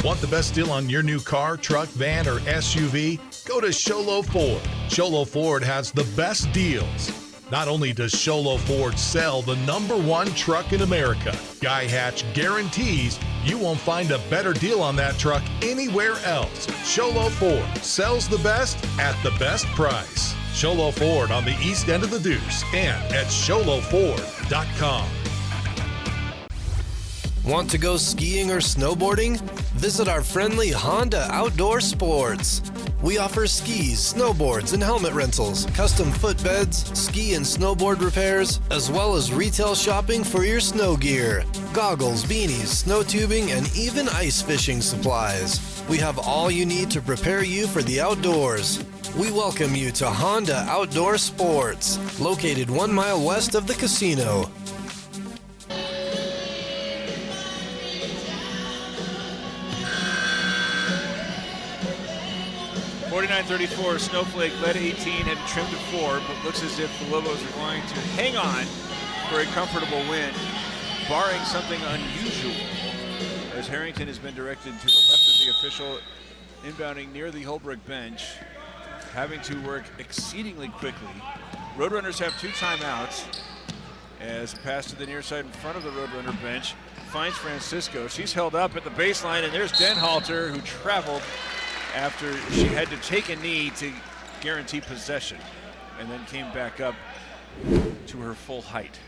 Want the best deal on your new car, truck, van, or SUV? Go to Sholo Ford. Sholo Ford has the best deals. Not only does Sholo Ford sell the #1 truck in America, Guy Hatch guarantees you won't find a better deal on that truck anywhere else. Sholo Ford sells the best at the best price. Sholo Ford on the east end of the Deuce and at sholoford.com. Want to go skiing or snowboarding? Visit our friendly Honda Outdoor Sports. We offer skis, snowboards, and helmet rentals, custom footbeds, ski and snowboard repairs, as well as retail shopping for your snow gear, goggles, beanies, snow tubing, and even ice fishing supplies. We have all you need to prepare you for the outdoors. We welcome you to Honda Outdoor Sports, located 1 mile west of the casino. 49-34, Snowflake led 18, had trimmed to 4, but looks as if the Lobos are going to hang on for a comfortable win, barring something unusual, as Harrington has been directed to the left of the official, inbounding near the Holbrook bench, having to work exceedingly quickly. Roadrunners have 2 timeouts, as a pass to the near side in front of the Roadrunner bench finds Francisco. She's held up at the baseline, and there's Denhalter, who traveled after she had to take a knee to guarantee possession, and then came back up to her full height.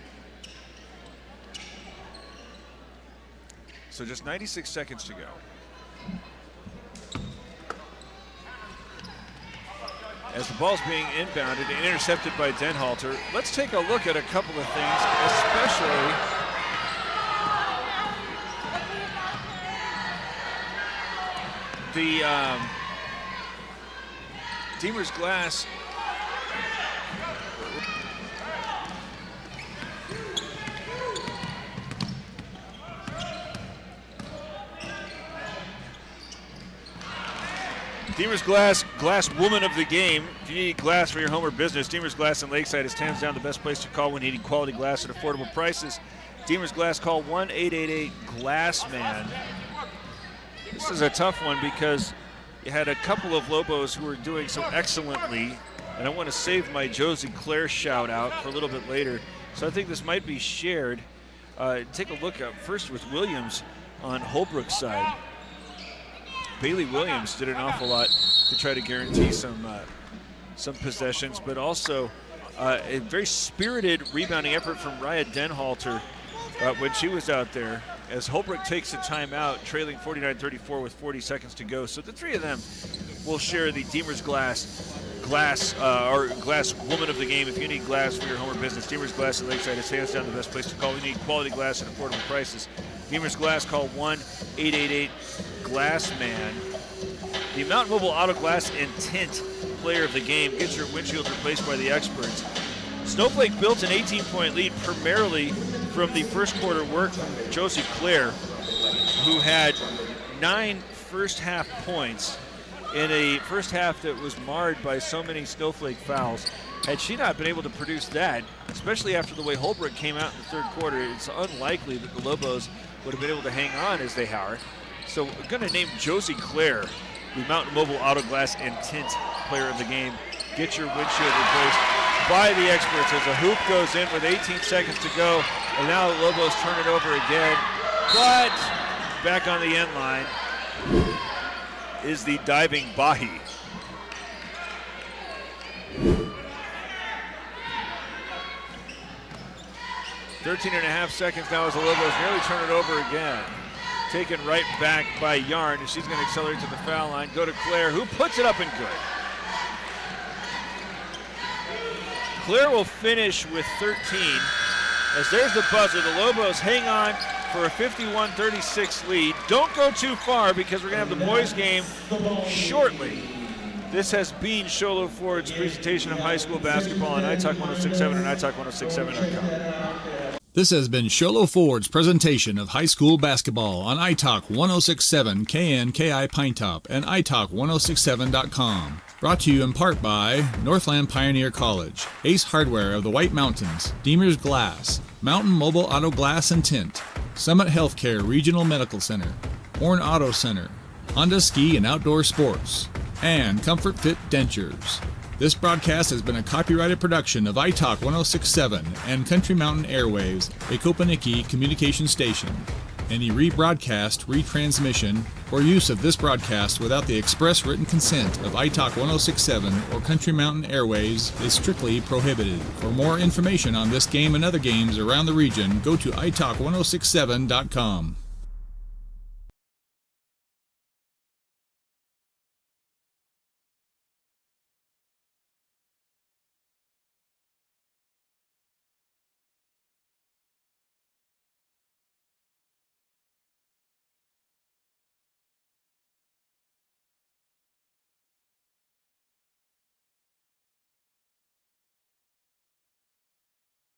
So just 96 seconds to go. As the ball's being inbounded and intercepted by Denhalter, let's take a look at a couple of things, especially the Deemer's Glass. Deemer's Glass woman of the game. If you need glass for your home or business, Deemer's Glass in Lakeside is hands down the best place to call when needing quality glass at affordable prices. Deemer's Glass, call 1-888-GLASSMAN. This is a tough one because you had a couple of Lobos who were doing so excellently, and I want to save my Josie Claire shout out for a little bit later. So I think this might be shared. Take a look at first with Williams on Holbrook's side. Bailey Williams did an awful lot to try to guarantee some possessions, but also a very spirited rebounding effort from Raya Denhalter when she was out there, as Holbrook takes a timeout, trailing 49-34 with 40 seconds to go. So the three of them will share the Deemer's Glass woman of the game. If you need glass for your home or business, Deemer's Glass at Lakeside is hands down the best place to call. We need quality glass at affordable prices. Deemer's Glass, call 1-888-GLASSMAN. The Mountain Mobile Auto Glass and Tint player of the game gets your windshield replaced by the experts. Snowflake built an 18-point lead primarily from the first quarter work from Josie Claire, who had 9 first half points in a first half that was marred by so many Snowflake fouls. Had she not been able to produce that, especially after the way Holbrook came out in the third quarter, it's unlikely that the Lobos would have been able to hang on as they are. So we're going to name Josie Claire the Mountain Mobile Auto Glass and Tint player of the game. Get your windshield replaced by the experts as a hoop goes in with 18 seconds to go. And now the Lobos turn it over again. But back on the end line is the diving Bahi. .5 seconds now as the Lobos nearly turn it over again. Taken right back by Yarn, and she's going to accelerate to the foul line. Go to Claire, who puts it up and good. Claire will finish with 13. As there's the buzzer, the Lobos hang on for a 51-36 lead. Don't go too far because we're going to have the boys game shortly. This has been Sholo Ford's presentation of high school basketball on iTalk 106.7 and iTalk106.7.com. This has been Sholo Ford's presentation of high school basketball on iTalk 106.7 KNKI Pinetop and iTalk1067.com. Brought to you in part by Northland Pioneer College, Ace Hardware of the White Mountains, Deemer's Glass, Mountain Mobile Auto Glass and Tint, Summit Healthcare Regional Medical Center, Horn Auto Center, Honda Ski and Outdoor Sports, and Comfort Fit Dentures. This broadcast has been a copyrighted production of iTalk 1067 and Country Mountain Airwaves, a Kopaniki communication station. Any rebroadcast, retransmission, or use of this broadcast without the express written consent of iTalk 1067 or Country Mountain Airwaves is strictly prohibited. For more information on this game and other games around the region, go to iTalk1067.com.